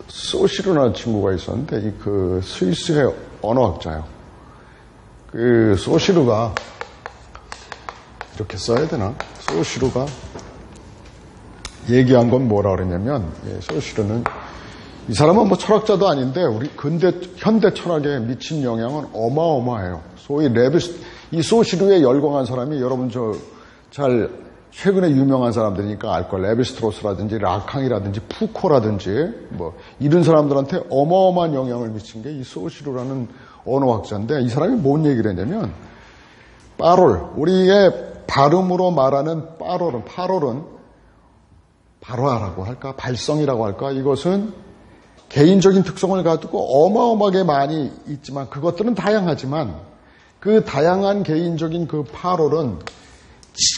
S1: 소시르라는 친구가 있었는데 그 스위스의 언어학자예요. 그 소시르가 이렇게 써야 되나? 소시르가 얘기한 건 뭐라 그랬냐면 소시르는 이 사람은 철학자도 아닌데 우리 현대 철학에 미친 영향은 어마어마해요. 소위 이 소시르에 열광한 사람이 여러분 잘 최근에 유명한 사람들이니까 알 걸. 레비스트로스라든지 라캉이라든지 푸코라든지 이런 사람들한테 어마어마한 영향을 미친 게 이 소시르라는 언어학자인데 이 사람이 뭔 얘기를 했냐면 빠롤, 우리의 발음으로 말하는 파롤은 발화라고 할까? 발성이라고 할까? 이것은 개인적인 특성을 가지고 어마어마하게 많이 있지만 그것들은 다양하지만 그 다양한 개인적인 그 파롤은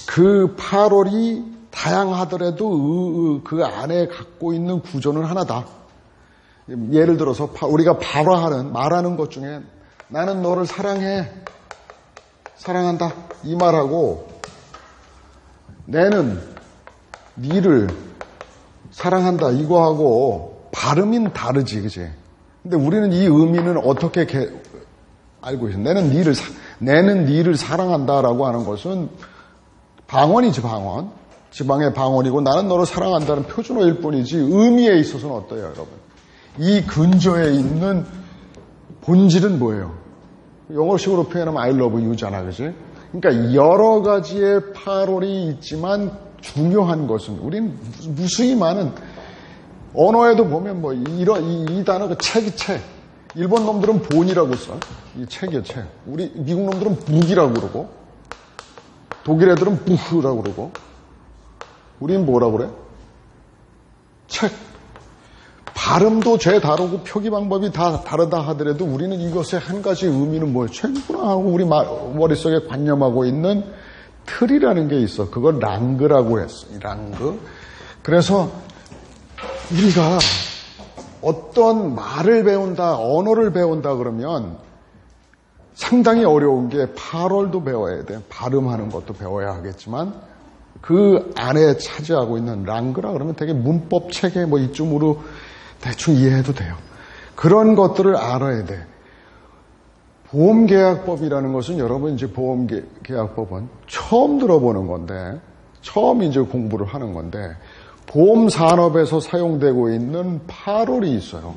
S1: 그 파롤이 다양하더라도 그 안에 갖고 있는 구조는 하나다. 예를 들어서 우리가 말하는 것 중에 나는 너를 사랑해. 사랑한다. 이 말하고 나는 니를 사랑한다. 이거하고 발음은 다르지, 그치? 근데 우리는 이 의미는 어떻게 알고 있어? 나는 니를 사랑한다라고 하는 것은 방언이지, 방언. 지방의 방언이고 나는 너를 사랑한다는 표준어일 뿐이지 의미에 있어서는 어때요, 여러분? 이 근저에 있는 본질은 뭐예요? 영어식으로 표현하면 I love you잖아, 그치? 그러니까 여러 가지의 파롤이 있지만 중요한 것은 우린 무수히 많은 언어에도 보면 이 단어 책이 책. 일본 놈들은 본이라고 써. 이 책이야, 책. 우리 미국 놈들은 북이라고 그러고 독일 애들은 부흐라고 그러고 우린 뭐라고 그래? 책. 발음도 죄 다르고 표기 방법이 다 다르다 하더라도 우리는 이것의 한 가지 의미는 뭐예요? 책이구나 하고 우리 머릿속에 관념하고 있는 틀이라는 게 있어. 그걸 랑그라고 했어. 이 랑그. 그래서 우리가 어떤 말을 배운다, 언어를 배운다 그러면 상당히 어려운 게 발월도 배워야 돼. 발음하는 것도 배워야 하겠지만 그 안에 차지하고 있는 랑그라 그러면 되게 문법 체계 뭐 이쯤으로 대충 이해해도 돼요. 그런 것들을 알아야 돼. 보험계약법이라는 것은 여러분 이제 보험계약법은 처음 들어보는 건데, 처음 이제 공부를 하는 건데, 보험산업에서 사용되고 있는 파롤이 있어요.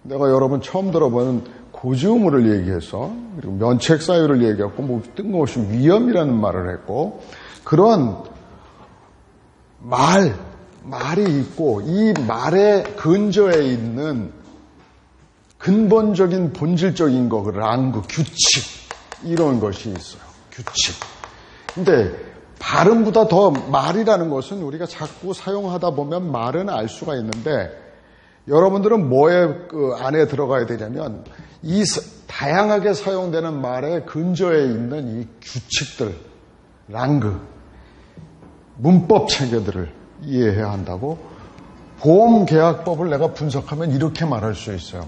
S1: 내가 여러분 처음 들어보는 고지의무를 얘기해서, 그리고 면책사유를 얘기했고, 뭐 뜬금없이 위험이라는 말을 했고, 그런 말이 있고, 이 말의 근저에 있는 근본적인 본질적인 거, 그 랑그, 규칙, 이런 것이 있어요. 규칙. 근데 발음보다 더 말이라는 것은 우리가 자꾸 사용하다 보면 말은 알 수가 있는데 여러분들은 뭐에 그 안에 들어가야 되냐면 이 다양하게 사용되는 말의 근저에 있는 이 규칙들, 랑그, 문법 체계들을 이해해야 한다고. 보험계약법을 내가 분석하면 이렇게 말할 수 있어요.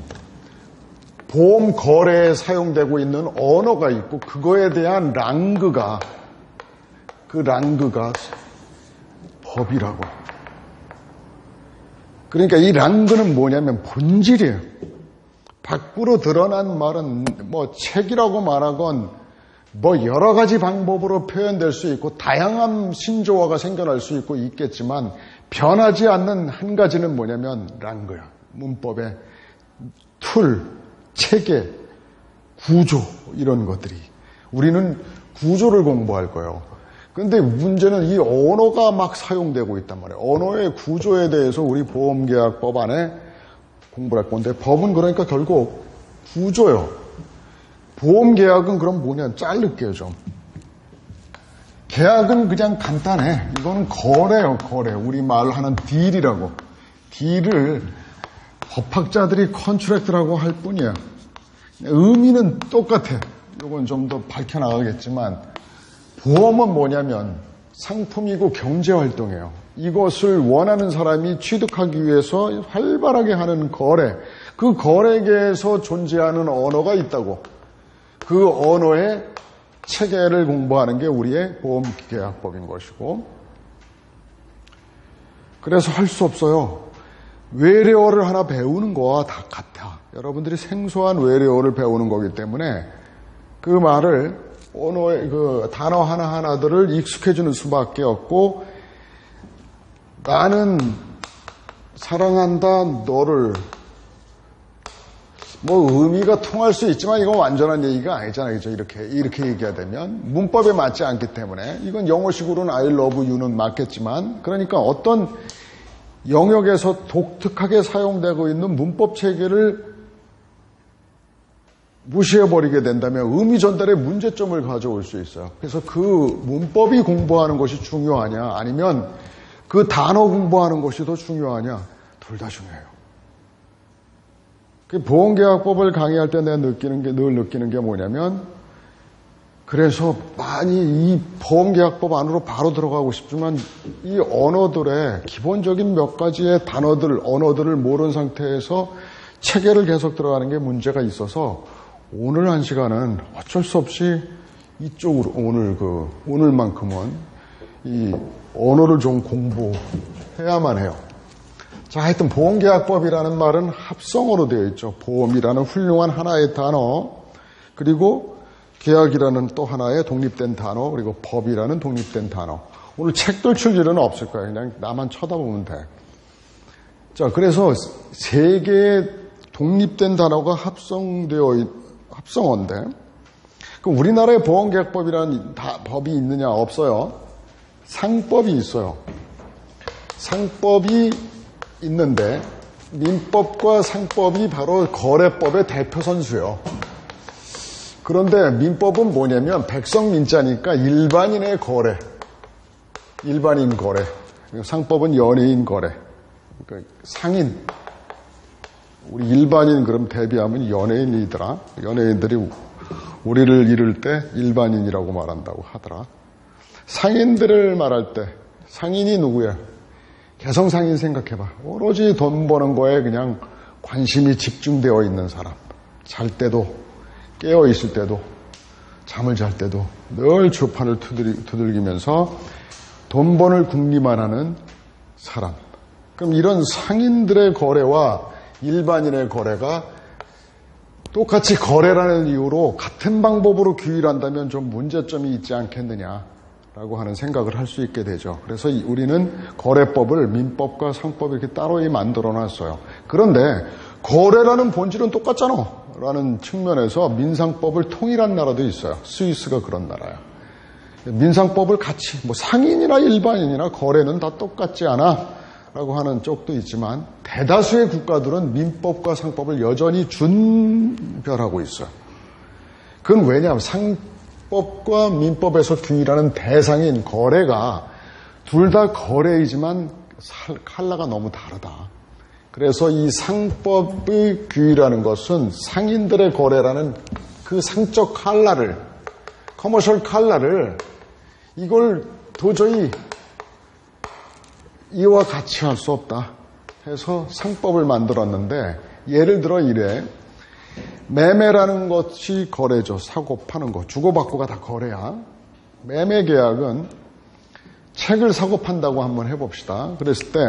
S1: 보험 거래에 사용되고 있는 언어가 있고 그거에 대한 랑그가 법이라고. 그러니까 이 랑그는 뭐냐면 본질이에요. 밖으로 드러난 말은 뭐 책이라고 말하건 뭐 여러 가지 방법으로 표현될 수 있고 다양한 신조어가 생겨날 수 있고 있겠지만 변하지 않는 한 가지는 뭐냐면 랑그야. 문법의 툴, 체계, 구조 이런 것들이. 우리는 구조를 공부할 거예요. 그런데 문제는 이 언어가 막 사용되고 있단 말이에요. 언어의 구조에 대해서 우리 보험계약법 안에 공부를 할 건데 법은 그러니까 결국 구조예요. 보험계약은 그럼 뭐냐? 자를게요 좀. 계약은 그냥 간단해. 이거는 거래예요. 거래. 우리 말하는 딜이라고. 딜을 법학자들이 컨트랙트라고 할 뿐이야. 의미는 똑같아. 이건 좀 더 밝혀나가겠지만 보험은 뭐냐면 상품이고 경제활동이에요. 이것을 원하는 사람이 취득하기 위해서 활발하게 하는 거래. 그 거래계에서 존재하는 언어가 있다고. 그 언어의 체계를 공부하는 게 우리의 보험계약법인 것이고. 그래서 할 수 없어요. 외래어를 하나 배우는 거와 다 같아. 여러분들이 생소한 외래어를 배우는 거기 때문에 그 말을 언어의 그 단어 하나하나들을 익숙해지는 수밖에 없고 나는 사랑한다 너를 뭐 의미가 통할 수 있지만 이건 완전한 얘기가 아니잖아요. 그죠? 이렇게 얘기하되면 문법에 맞지 않기 때문에 이건 영어식으로는 I love you는 맞겠지만 그러니까 어떤 영역에서 독특하게 사용되고 있는 문법 체계를 무시해버리게 된다면 의미 전달에 문제점을 가져올 수 있어요. 그래서 그 문법이 공부하는 것이 중요하냐 아니면 그 단어 공부하는 것이 더 중요하냐 둘 다 중요해요. 그 보험계약법을 강의할 때 내가 늘 느끼는 게 뭐냐면 그래서 많이 이 보험계약법 안으로 바로 들어가고 싶지만 이 언어들의 기본적인 몇 가지의 언어들을 모르는 상태에서 체계를 계속 들어가는 게 문제가 있어서 오늘 한 시간은 어쩔 수 없이 이쪽으로 오늘만큼은 이 언어를 좀 공부해야만 해요. 자, 하여튼 보험계약법이라는 말은 합성어로 되어 있죠. 보험이라는 훌륭한 하나의 단어, 그리고 계약이라는 또 하나의 독립된 단어, 그리고 법이라는 독립된 단어. 오늘 책들 칠 일은 없을 거예요. 그냥 나만 쳐다보면 돼. 자, 그래서 세 개의 독립된 단어가 합성어인데, 그럼 우리나라에 보험계약법이라는 법이 있느냐? 없어요. 상법이 있어요. 상법이 있는데 민법과 상법이 바로 거래법의 대표 선수예요. 그런데 민법은 뭐냐면 백성민자니까 일반인의 거래, 일반인 거래. 상법은 연예인 거래. 그러니까 상인. 우리 일반인 그럼 대비하면 연예인이더라. 연예인들이 우리를 이룰 때 일반인이라고 말한다고 하더라. 상인들을 말할 때 상인이 누구야? 개성상인 생각해봐. 오로지 돈 버는 거에 그냥 관심이 집중되어 있는 사람. 잘 때도 깨어 있을 때도 잠을 잘 때도 늘 주판을 두들기면서 돈 번을 궁리만 하는 사람. 그럼 이런 상인들의 거래와 일반인의 거래가 똑같이 거래라는 이유로 같은 방법으로 규율한다면 좀 문제점이 있지 않겠느냐라고 하는 생각을 할 수 있게 되죠. 그래서 우리는 거래법을 민법과 상법 이렇게 따로 만들어 놨어요. 그런데 거래라는 본질은 똑같잖아 라는 측면에서 민상법을 통일한 나라도 있어요. 스위스가 그런 나라야. 민상법을 같이 상인이나 일반인이나 거래는 다 똑같지 않아 라고 하는 쪽도 있지만 대다수의 국가들은 민법과 상법을 여전히 준별하고 있어요. 그건 왜냐하면 상법과 민법에서 규율하는 대상인 거래가 둘 다 거래이지만 칼라가 너무 다르다. 그래서 이 상법의 규율하는 것은 상인들의 거래라는 그 상적 칼라를, 커머셜 칼라를 이걸 도저히 이와 같이 할 수 없다 해서 상법을 만들었는데 예를 들어 이래. 매매라는 것이 거래죠. 사고 파는 거. 주고받고가 다 거래야. 매매 계약은 책을 사고 판다고 한번 해봅시다. 그랬을 때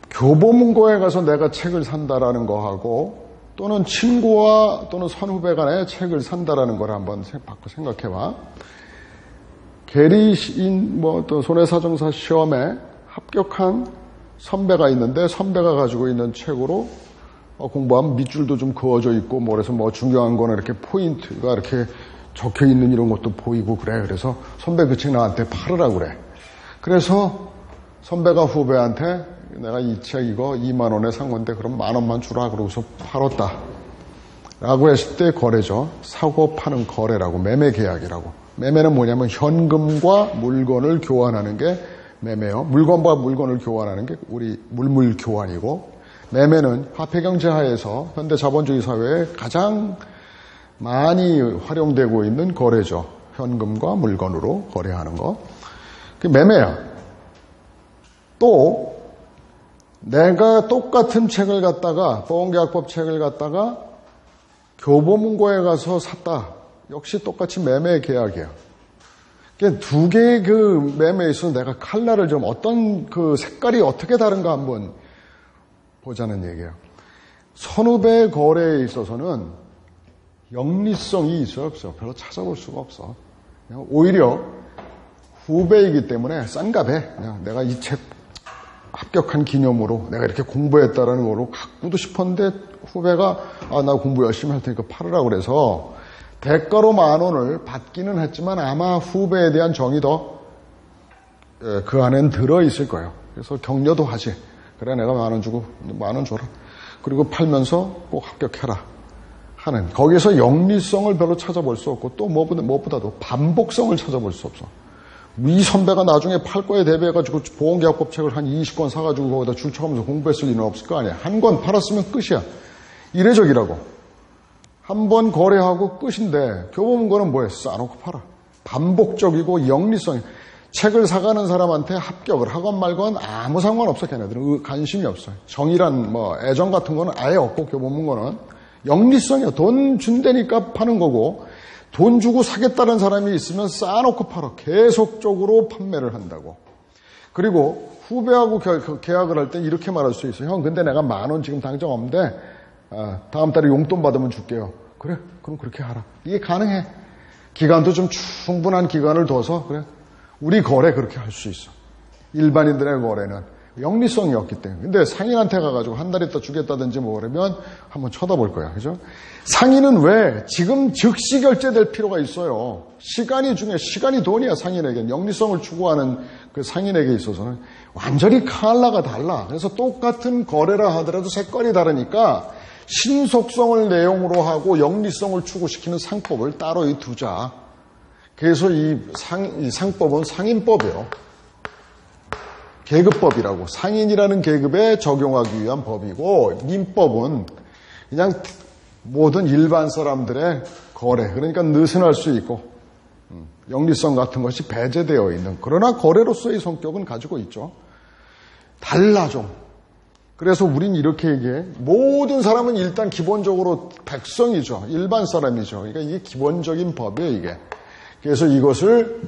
S1: 교보문고에 가서 내가 책을 산다라는 거하고 또는 친구와 또는 선후배 간에 책을 산다라는 걸 한번 바꿔 생각해봐. 계리인 또 손해사정사 시험에 합격한 선배가 있는데 선배가 가지고 있는 책으로 공부하면 밑줄도 좀 그어져 있고 그래서 중요한 거는 이렇게 포인트가 이렇게 적혀 있는 이런 것도 보이고 그래. 그래서 선배 그 책 나한테 팔으라고 그래. 그래서 선배가 후배한테 내가 이 책 이거 2만 원에 산 건데 그럼 10,000원만 주라 그러고서 팔았다 라고 했을 때 거래죠. 사고 파는 거래라고, 매매 계약이라고. 매매는 뭐냐면 현금과 물건을 교환하는 게 매매요. 물건과 물건을 교환하는 게 우리 물물 교환이고, 매매는 화폐경제 하에서 현대 자본주의 사회에 가장 많이 활용되고 있는 거래죠. 현금과 물건으로 거래하는 거. 그게 매매야. 또 내가 똑같은 책을 갖다가, 보험계약법 책을 갖다가 교보문고에 가서 샀다. 역시 똑같이 매매 계약이에요. 두 개의 그 매매에 있어서 내가 칼라를 좀 어떤 그 색깔이 어떻게 다른가 한번 보자는 얘기예요. 선후배 거래에 있어서는 영리성이 있어요, 없어요? 별로 찾아볼 수가 없어. 오히려 후배이기 때문에 싼값에 그냥 내가 이 책 합격한 기념으로 내가 이렇게 공부했다라는 거로 갖고도 싶었는데 후배가 나 공부 열심히 할 테니까 팔으라고 그래서 대가로 10,000원을 받기는 했지만 아마 후배에 대한 정이 더 그 안엔 들어있을 거예요. 그래서 격려도 하지. 그래 내가 10,000원 주고 10,000원 줘라. 그리고 팔면서 꼭 합격해라 하는, 거기서 영리성을 별로 찾아볼 수 없고 또 무엇보다도 반복성을 찾아볼 수 없어. 이 선배가 나중에 팔 거에 대비해가지고 보험계약법 책을 한 20권 사가지고 거기다 줄 쳐가면서 공부했을 리는 없을 거 아니야. 한 권 팔았으면 끝이야. 이례적이라고. 한 번 거래하고 끝인데 교보문고는 뭐해? 싸놓고 팔아. 반복적이고 영리성이. 책을 사가는 사람한테 합격을 하건 말건 아무 상관없어. 걔네들은 관심이 없어요. 정의란 애정 같은 거는 아예 없고 교보문고는 영리성이야. 돈 준다니까 파는 거고, 돈 주고 사겠다는 사람이 있으면 싸놓고 팔아. 계속적으로 판매를 한다고. 그리고 후배하고 계약을 할 때 이렇게 말할 수 있어요. 형 근데 내가 10,000원 지금 당장 없는데 다음 달에 용돈 받으면 줄게요. 그래? 그럼 그렇게 하라. 이게 가능해. 기간도 좀 충분한 기간을 둬서 그래. 우리 거래 그렇게 할 수 있어. 일반인들의 거래는 영리성이 없기 때문에. 근데 상인한테 가가지고 한 달 있다 주겠다든지 그러면 한번 쳐다볼 거야. 그죠? 상인은 왜 지금 즉시 결제될 필요가 있어요. 시간이 중요해. 시간이 돈이야, 상인에게. 영리성을 추구하는 그 상인에게 있어서는 완전히 칼라가 달라. 그래서 똑같은 거래라 하더라도 색깔이 다르니까 신속성을 내용으로 하고 영리성을 추구시키는 상법을 따로 두자. 그래서 이 상법은 상인법이에요. 계급법이라고. 상인이라는 계급에 적용하기 위한 법이고, 민법은 그냥 모든 일반 사람들의 거래, 그러니까 느슨할 수 있고 영리성 같은 것이 배제되어 있는, 그러나 거래로서의 성격은 가지고 있죠. 달라 좀. 그래서 우린 이렇게 얘기해. 모든 사람은 일단 기본적으로 백성이죠. 일반 사람이죠. 그러니까 이게 기본적인 법이에요, 이게. 그래서 이것을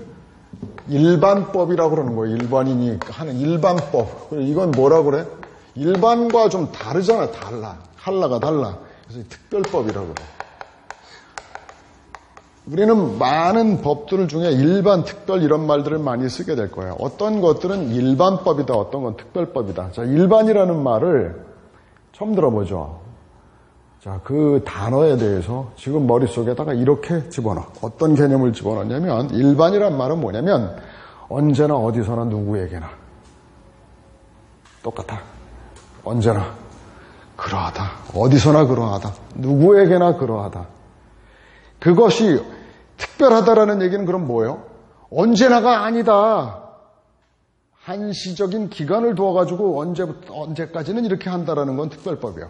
S1: 일반법이라고 그러는 거예요. 일반인이 하는 일반법. 이건 뭐라 그래? 일반과 좀 다르잖아. 달라. 칼라가 달라. 그래서 특별법이라고 그래. 우리는 많은 법들 중에 일반, 특별 이런 말들을 많이 쓰게 될 거예요. 어떤 것들은 일반법이다, 어떤 건 특별법이다. 자, 일반이라는 말을 처음 들어보죠. 자, 그 단어에 대해서 지금 머릿속에다가 이렇게 집어넣어. 어떤 개념을 집어넣냐면, 일반이란 말은 뭐냐면 언제나 어디서나 누구에게나 똑같아. 언제나 그러하다. 어디서나 그러하다. 누구에게나 그러하다. 그것이 특별하다라는 얘기는 그럼 뭐예요? 언제나가 아니다. 한시적인 기간을 두어가지고 언제부터 언제까지는 이렇게 한다라는 건 특별법이에요.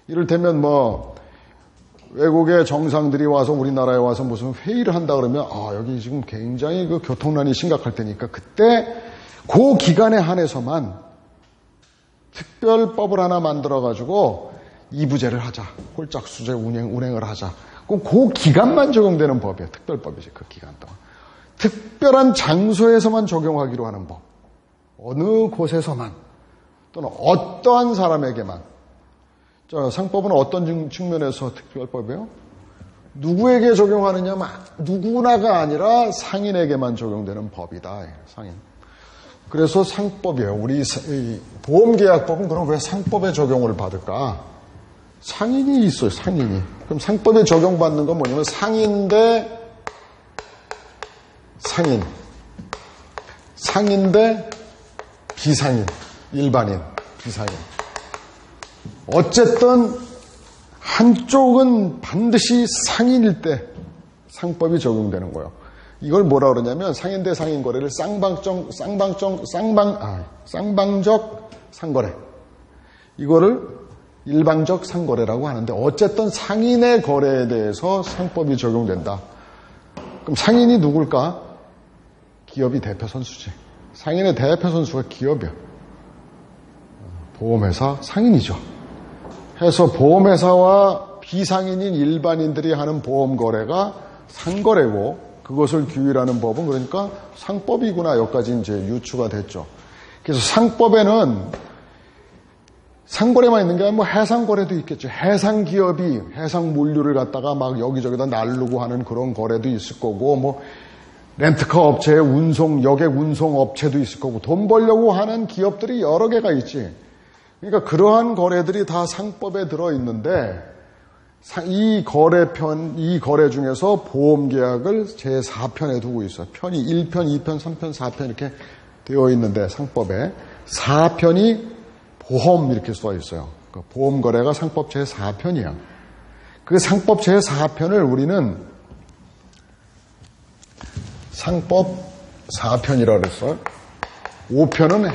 S1: 이를테면 외국의 정상들이 와서 우리나라에 와서 무슨 회의를 한다 그러면 여기 지금 굉장히 그 교통난이 심각할 테니까 그때 그 기간에 한해서만 특별법을 하나 만들어가지고 이부제를 하자. 홀짝수제 운행을 하자. 그 기간만 적용되는 법이에요. 특별법이지, 그 기간 동안. 특별한 장소에서만 적용하기로 하는 법. 어느 곳에서만 또는 어떠한 사람에게만. 자, 상법은 어떤 측면에서 특별법이에요? 누구에게 적용하느냐면 누구나가 아니라 상인에게만 적용되는 법이다. 상인. 그래서 상법이에요. 우리 보험계약법은 그럼 왜 상법에 적용을 받을까? 상인이 있어요, 상인이. 그럼 상법에 적용받는 건 뭐냐면 상인 대 상인. 상인 대 비상인. 일반인, 비상인. 어쨌든 한쪽은 반드시 상인일 때 상법이 적용되는 거예요. 이걸 뭐라 그러냐면 상인 대 상인 거래를 쌍방적 상거래. 이거를 일방적 상거래라고 하는데 어쨌든 상인의 거래에 대해서 상법이 적용된다. 그럼 상인이 누굴까? 기업이 대표 선수지. 상인의 대표 선수가 기업이야. 보험회사 상인이죠. 해서 보험회사와 비상인인 일반인들이 하는 보험 거래가 상거래고 그것을 규율하는 법은 그러니까 상법이구나. 여기까지 이제 유추가 됐죠. 그래서 상법에는 상거래만 있는 게 아니라 해상거래도 있겠죠. 해상기업이 해상물류를 갖다가 막 여기저기다 날르고 하는 그런 거래도 있을 거고, 렌트카 업체의 여객 운송 업체도 있을 거고, 돈 벌려고 하는 기업들이 여러 개가 있지. 그러니까 그러한 거래들이 다 상법에 들어있는데, 이 거래 중에서 보험계약을 제4편에 두고 있어요. 편이 1편, 2편, 3편, 4편 이렇게 되어 있는데, 상법에 4편이 보험 이렇게 써 있어요. 보험 거래가 상법 제4편이야. 그 상법 제4편을 우리는 상법 4편이라고 그랬어요. 5편은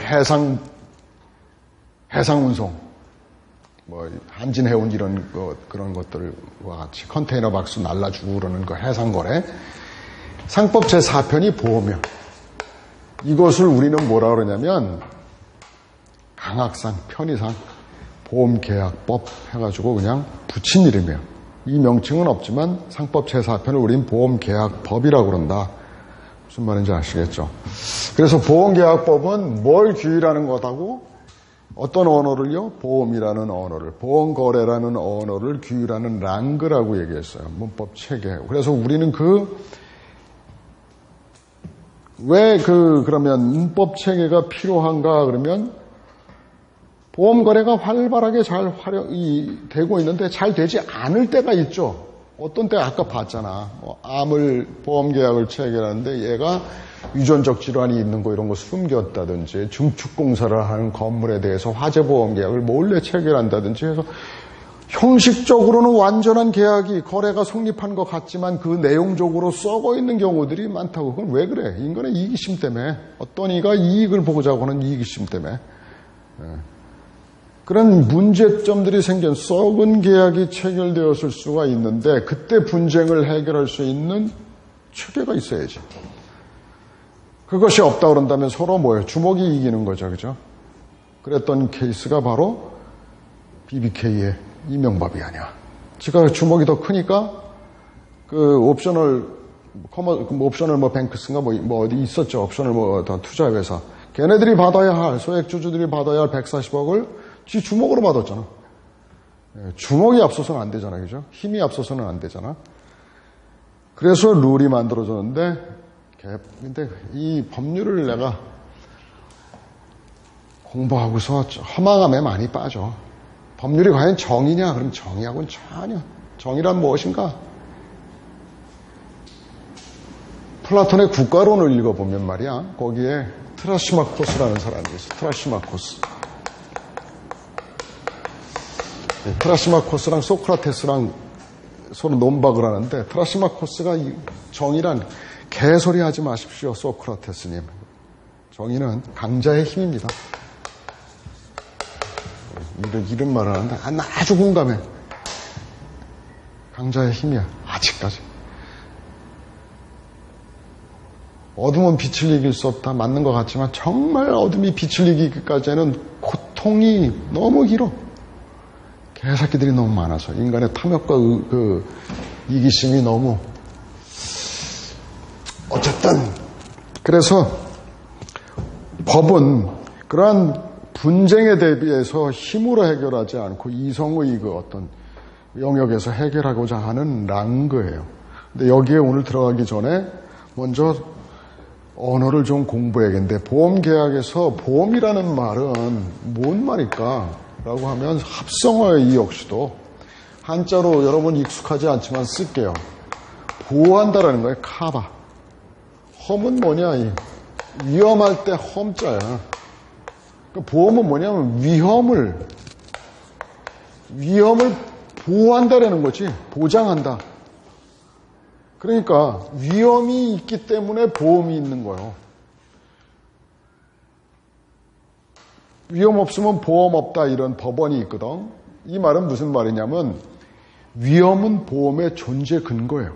S1: 해상운송. 한진해운 그런 것들과 같이 컨테이너 박스 날라주고 그러는 거 해상거래. 상법 제4편이 보험이야. 이것을 우리는 뭐라 그러냐면 강학상, 편의상, 보험계약법 해가지고 그냥 붙인 이름이에요. 이 명칭은 없지만 상법 제4편을 우린 보험계약법이라고 그런다. 무슨 말인지 아시겠죠? 그래서 보험계약법은 뭘 규율하는 거다고? 어떤 언어를요? 보험이라는 언어를, 보험거래라는 언어를 규율하는 랑그라고 얘기했어요. 문법 체계. 그래서 우리는 그러면 문법 체계가 필요한가 그러면 보험거래가 활발하게 잘 되고 있는데 잘 되지 않을 때가 있죠. 어떤 때 아까 봤잖아. 암을 보험계약을 체결하는데 얘가 유전적 질환이 있는 거 이런 거 숨겼다든지 증축공사를 하는 건물에 대해서 화재보험계약을 몰래 체결한다든지 해서 형식적으로는 완전한 계약이 거래가 성립한 것 같지만 그 내용적으로 썩어 있는 경우들이 많다고. 그건 왜 그래? 인간의 이기심 때문에. 어떤 이가 이익을 보고자 하는 이기심 때문에. 그런 문제점들이 생긴 썩은 계약이 체결되었을 수가 있는데 그때 분쟁을 해결할 수 있는 체계가 있어야지. 그것이 없다 그런다면 서로 뭐예요? 주먹이 이기는 거죠. 그죠? 그랬던 케이스가 바로 BBK의 이명박이 아니야. 지가 주먹이 더 크니까 그 옵셔널 뱅크스인가 뭐 어디 있었죠. 옵셔널 투자회사. 걔네들이 받아야 할, 소액주주들이 받아야 할 140억을 지 주먹으로 받았잖아. 주먹이 앞서서는 안 되잖아. 그죠? 힘이 앞서서는 안 되잖아. 그래서 룰이 만들어졌는데, 근데 이 법률을 내가 공부하고서 허망함에 많이 빠져. 법률이 과연 정의냐? 그럼 정의하고는 전혀. 정의란 무엇인가? 플라톤의 국가론을 읽어보면 말이야. 거기에 트라시마코스라는 사람이 있어. 트라시마코스랑 소크라테스랑 서로 논박을 하는데, 트라시마코스가 정의란 개소리 하지 마십시오, 소크라테스님. 정의는 강자의 힘입니다. 이런 말을 하는데 아주 공감해. 강자의 힘이야, 아직까지. 어둠은 빛을 이길 수 없다, 맞는 것 같지만 정말 어둠이 빛을 이기기까지는 고통이 너무 길어. 개새끼들이 너무 많아서 인간의 탐욕과 이기심이 너무. 어쨌든 그래서 법은 그러한 분쟁에 대비해서 힘으로 해결하지 않고 이성의 그 어떤 영역에서 해결하고자 하는 랑그예요. 근데 여기에 오늘 들어가기 전에 먼저 언어를 좀 공부해야겠는데, 보험계약에서 보험이라는 말은 뭔 말일까? 라고 하면 합성어예요. 이 역시도 한자로 여러분 익숙하지 않지만 쓸게요. 보호한다라는 거예요. 카바. 험은 뭐냐? 위험할 때 험자야. 그러니까 보험은 뭐냐면 위험을 보호한다라는 거지. 보장한다. 그러니까 위험이 있기 때문에 보험이 있는 거예요. 위험 없으면 보험 없다, 이런 법원이 있거든. 이 말은 무슨 말이냐면 위험은 보험의 존재 근거예요.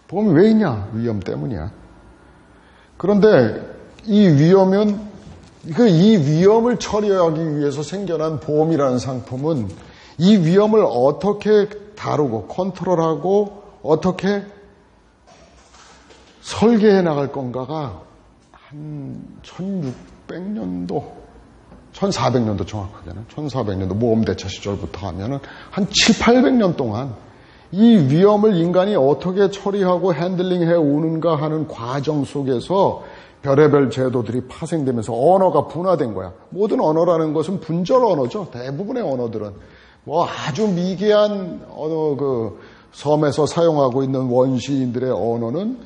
S1: 보험이 왜 있냐? 위험 때문이야. 그런데 이 위험을 처리하기 위해서 생겨난 보험이라는 상품은 이 위험을 어떻게 다루고 컨트롤하고 어떻게 설계해 나갈 건가가 한 1600년도, 1400년도 정확하게는 1400년도 모험대차 시절부터 하면은 한 7, 800년 동안 이 위험을 인간이 어떻게 처리하고 핸들링해 오는가 하는 과정 속에서 별의별 제도들이 파생되면서 언어가 분화된 거야. 모든 언어라는 것은 분절 언어죠. 대부분의 언어들은 뭐 아주 미개한 언어, 섬에서 사용하고 있는 원시인들의 언어는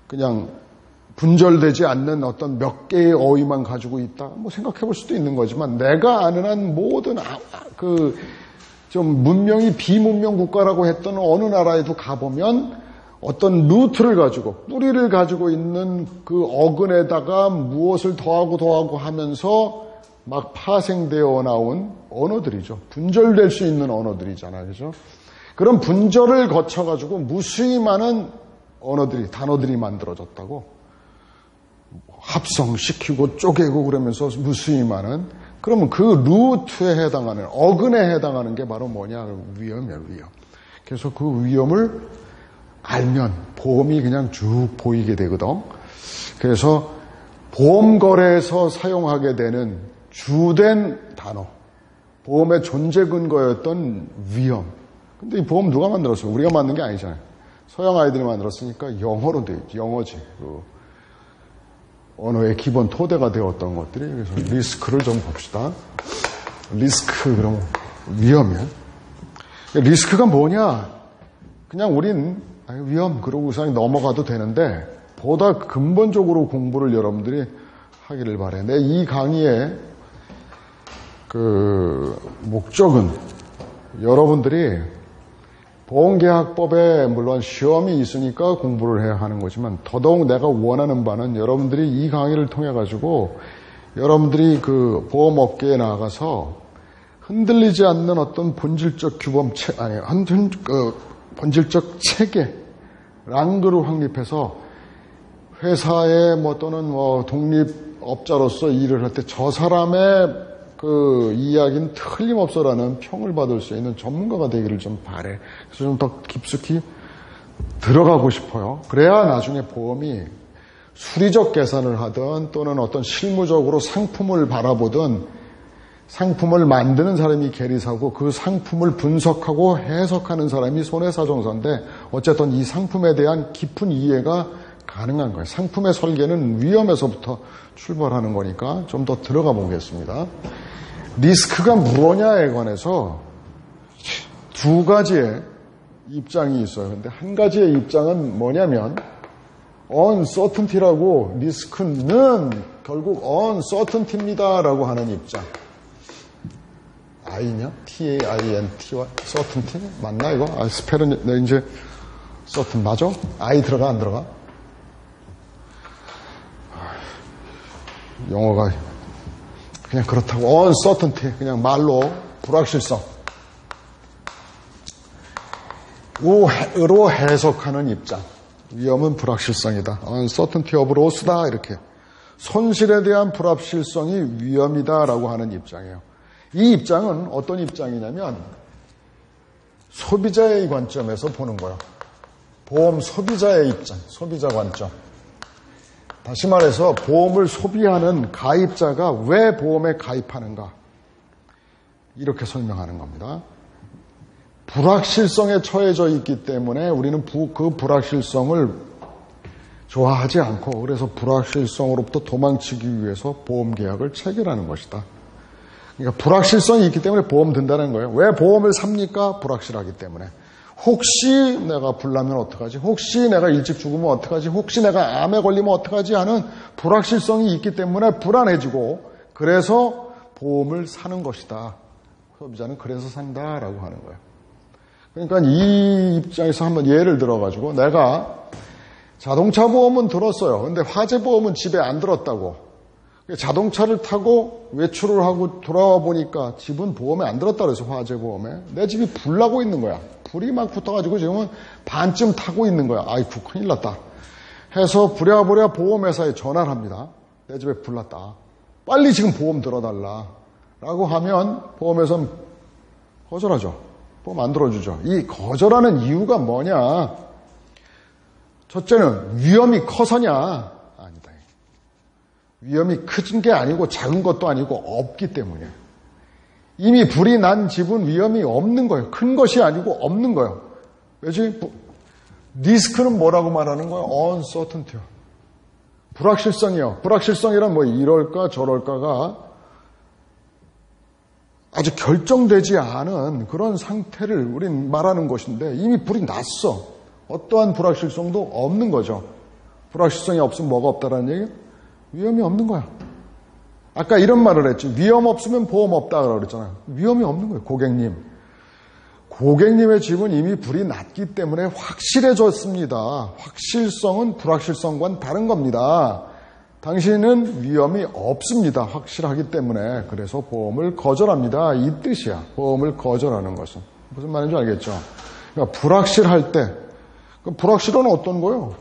S1: 그냥 분절되지 않는 어떤 몇 개의 어휘만 가지고 있다. 뭐 생각해 볼 수도 있는 거지만, 내가 아는 한 모든 좀 문명이 비문명 국가라고 했던 어느 나라에도 가보면 어떤 루트를 가지고, 뿌리를 가지고 있는 그 어근에다가 무엇을 더하고 하면서 막 파생되어 나온 언어들이죠. 분절될 수 있는 언어들이잖아요. 그죠? 그런 분절을 거쳐가지고 무수히 많은 단어들이 만들어졌다고. 합성시키고 쪼개고 그러면서 무수히 많은. 그러면 그 루트에 해당하는, 어근에 해당하는 게 바로 뭐냐? 위험이에요, 위험. 그래서 그 위험을 알면 보험이 그냥 쭉 보이게 되거든. 그래서 보험거래에서 사용하게 되는 주된 단어, 보험의 존재 근거였던 위험. 근데 이 보험 누가 만들었어요? 우리가 만든 게 아니잖아요. 서양 아이들이 만들었으니까 영어로 돼 있지. 영어지. 언어의 기본 토대가 되었던 것들이. 그래서 리스크를 좀 봅시다. 리스크, 그럼 위험이야. 리스크가 뭐냐? 그냥 우린 위험, 그러고 우선 넘어가도 되는데, 보다 근본적으로 공부를 여러분들이 하기를 바래. 내 이 강의의 목적은 여러분들이 보험계약법에 물론 시험이 있으니까 공부를 해야 하는 거지만, 더더욱 내가 원하는 바는 여러분들이 이 강의를 통해 가지고 여러분들이 그 보험업계에 나가서 흔들리지 않는 어떤 본질적 본질적 체계, 랑그를 확립해서 회사에 또는 독립업자로서 일을 할 때 저 사람의 그 이야기는 틀림없어라는 평을 받을 수 있는 전문가가 되기를 좀 바래. 그래서 좀 더 깊숙이 들어가고 싶어요. 그래야 나중에 보험이 수리적 계산을 하든 또는 어떤 실무적으로 상품을 바라보든 상품을 만드는 사람이 계리사고 그 상품을 분석하고 해석하는 사람이 손해사정사인데 어쨌든 이 상품에 대한 깊은 이해가 가능한 거예요. 상품의 설계는 위험에서부터 출발하는 거니까 좀 더 들어가 보겠습니다. 리스크가 무엇냐에 관해서 두 가지의 입장이 있어요. 근데 한 가지의 입장은 뭐냐면 uncertainty라고 리스크는 결국 uncertainty입니다 라고 하는 입장. I냐? T-A-I-N-T와 certainty? 맞나 이거? 스펠은 내 이제 certain 맞아? I 들어가 안 들어가? 영어가 그냥 그렇다고 uncertainty 그냥 말로 불확실성 으로 해석하는 입장. 위험은 불확실성이다. uncertainty of loss다 이렇게. 손실에 대한 불확실성이 위험이다라고 하는 입장이에요. 이 입장은 어떤 입장이냐면 소비자의 관점에서 보는 거예요. 보험 소비자의 입장, 소비자 관점. 다시 말해서 보험을 소비하는 가입자가 왜 보험에 가입하는가 이렇게 설명하는 겁니다. 불확실성에 처해져 있기 때문에 우리는 그 불확실성을 좋아하지 않고 그래서 불확실성으로부터 도망치기 위해서 보험 계약을 체결하는 것이다. 그러니까 불확실성이 있기 때문에 보험 든다는 거예요. 왜 보험을 삽니까? 불확실하기 때문에. 혹시 내가 불나면 어떡하지? 혹시 내가 일찍 죽으면 어떡하지? 혹시 내가 암에 걸리면 어떡하지? 하는 불확실성이 있기 때문에 불안해지고 그래서 보험을 사는 것이다. 소비자는 그래서 산다라고 하는 거예요. 그러니까 이 입장에서 한번 예를 들어가지고 내가 자동차 보험은 들었어요. 근데 화재 보험은 집에 안 들었다고. 자동차를 타고 외출을 하고 돌아와 보니까 집은 보험에 안 들었다 그래서 화재 보험에. 내 집이 불나고 있는 거야. 불이 막 붙어가지고 지금은 반쯤 타고 있는 거야. 아이쿠 큰일 났다. 해서 부랴부랴 보험회사에 전화를 합니다. 내 집에 불났다. 빨리 지금 보험 들어달라. 라고 하면 보험회사는 거절하죠. 보험 안 들어주죠. 이 거절하는 이유가 뭐냐. 첫째는 위험이 커서냐. 아니다. 위험이 큰 게 아니고 작은 것도 아니고 없기 때문에. 이미 불이 난 집은 위험이 없는 거예요. 큰 것이 아니고 없는 거예요. 왜지? 리스크는 뭐라고 말하는 거예요? uncertainty요. 불확실성이요. 불확실성이란 뭐 이럴까 저럴까가 아주 결정되지 않은 그런 상태를 우린 말하는 것인데 이미 불이 났어. 어떠한 불확실성도 없는 거죠. 불확실성이 없으면 뭐가 없다라는 얘기예요? 위험이 없는 거야. 아까 이런 말을 했지. 위험 없으면 보험 없다 그랬잖아요. 위험이 없는 거예요. 고객님. 고객님의 집은 이미 불이 났기 때문에 확실해졌습니다. 확실성은 불확실성과는 다른 겁니다. 당신은 위험이 없습니다. 확실하기 때문에. 그래서 보험을 거절합니다. 이 뜻이야. 보험을 거절하는 것은. 무슨 말인지 알겠죠? 그러니까 불확실할 때. 불확실은 어떤 거예요?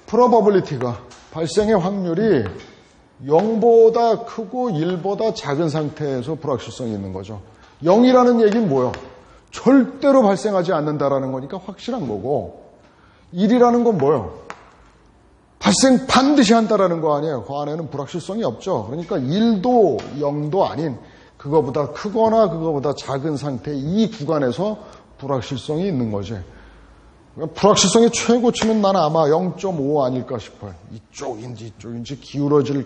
S1: probability가 발생의 확률이 0보다 크고 1보다 작은 상태에서 불확실성이 있는 거죠. 0이라는 얘기는 뭐예요? 절대로 발생하지 않는다라는 거니까 확실한 거고 1이라는 건 뭐예요? 발생 반드시 한다라는 거 아니에요. 그 안에는 불확실성이 없죠. 그러니까 1도 0도 아닌 그거보다 크거나 그거보다 작은 상태 이 구간에서 불확실성이 있는 거지. 불확실성이 최고치면 나는 아마 0.5 아닐까 싶어요. 이쪽인지 기울어질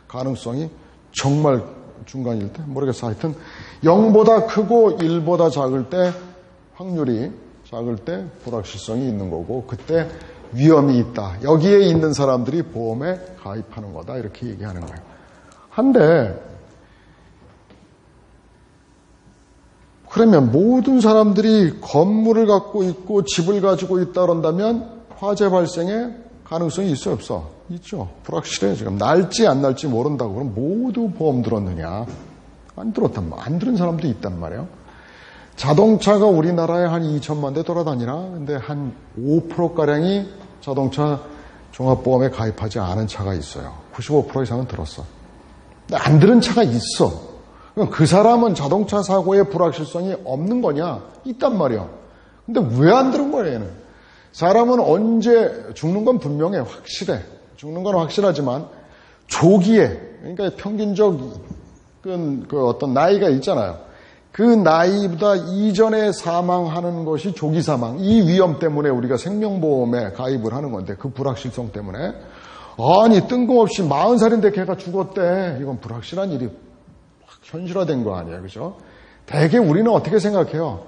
S1: 가능성이 정말 중간일 때 모르겠어. 하여튼 0보다 크고 1보다 작을 때 확률이 작을 때 불확실성이 있는 거고 그때 위험이 있다. 여기에 있는 사람들이 보험에 가입하는 거다. 이렇게 얘기하는 거예요. 한데 그러면 모든 사람들이 건물을 갖고 있고 집을 가지고 있다 그런다면 화재 발생의 가능성이 있어요? 없어? 있죠. 불확실해. 지금 날지 안 날지 모른다고. 그럼 모두 보험 들었느냐? 안 들었단 말이야. 안 들은 사람도 있단 말이에요. 자동차가 우리나라에 한 2천만 대 돌아다니나? 근데 한 5%가량이 자동차 종합보험에 가입하지 않은 차가 있어요. 95% 이상은 들었어. 근데 안 들은 차가 있어. 그 사람은 자동차 사고의 불확실성이 없는 거냐? 있단 말이야. 근데 왜 안 들은 거야, 얘는? 사람은 언제 죽는 건 분명해. 확실해. 죽는 건 확실하지만 조기에, 그러니까 평균적 그 어떤 나이가 있잖아요. 그 나이보다 이전에 사망하는 것이 조기 사망. 이 위험 때문에 우리가 생명보험에 가입을 하는 건데, 그 불확실성 때문에. 아니, 뜬금없이 40살인데 걔가 죽었대. 이건 불확실한 일이 현실화된 거 아니에요. 그죠? 대개 우리는 어떻게 생각해요?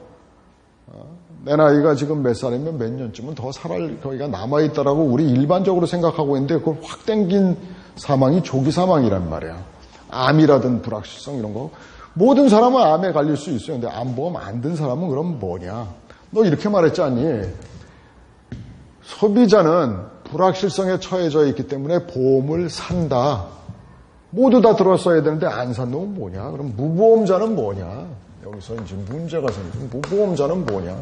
S1: 내 나이가 지금 몇 살이면 몇 년쯤은 더 살아갈 거기가 남아있다라고 우리 일반적으로 생각하고 있는데, 그걸 확 땡긴 사망이 조기 사망이란 말이야. 암이라든 불확실성 이런 거. 모든 사람은 암에 걸릴 수 있어요. 근데 암보험 안 든 사람은 그럼 뭐냐? 너 이렇게 말했지 않니? 소비자는 불확실성에 처해져 있기 때문에 보험을 산다. 모두 다 들었어야 되는데 안 산 놈은 뭐냐? 그럼 무보험자는 뭐냐? 여기서 이제 문제가 생기죠. 무보험자는 뭐냐?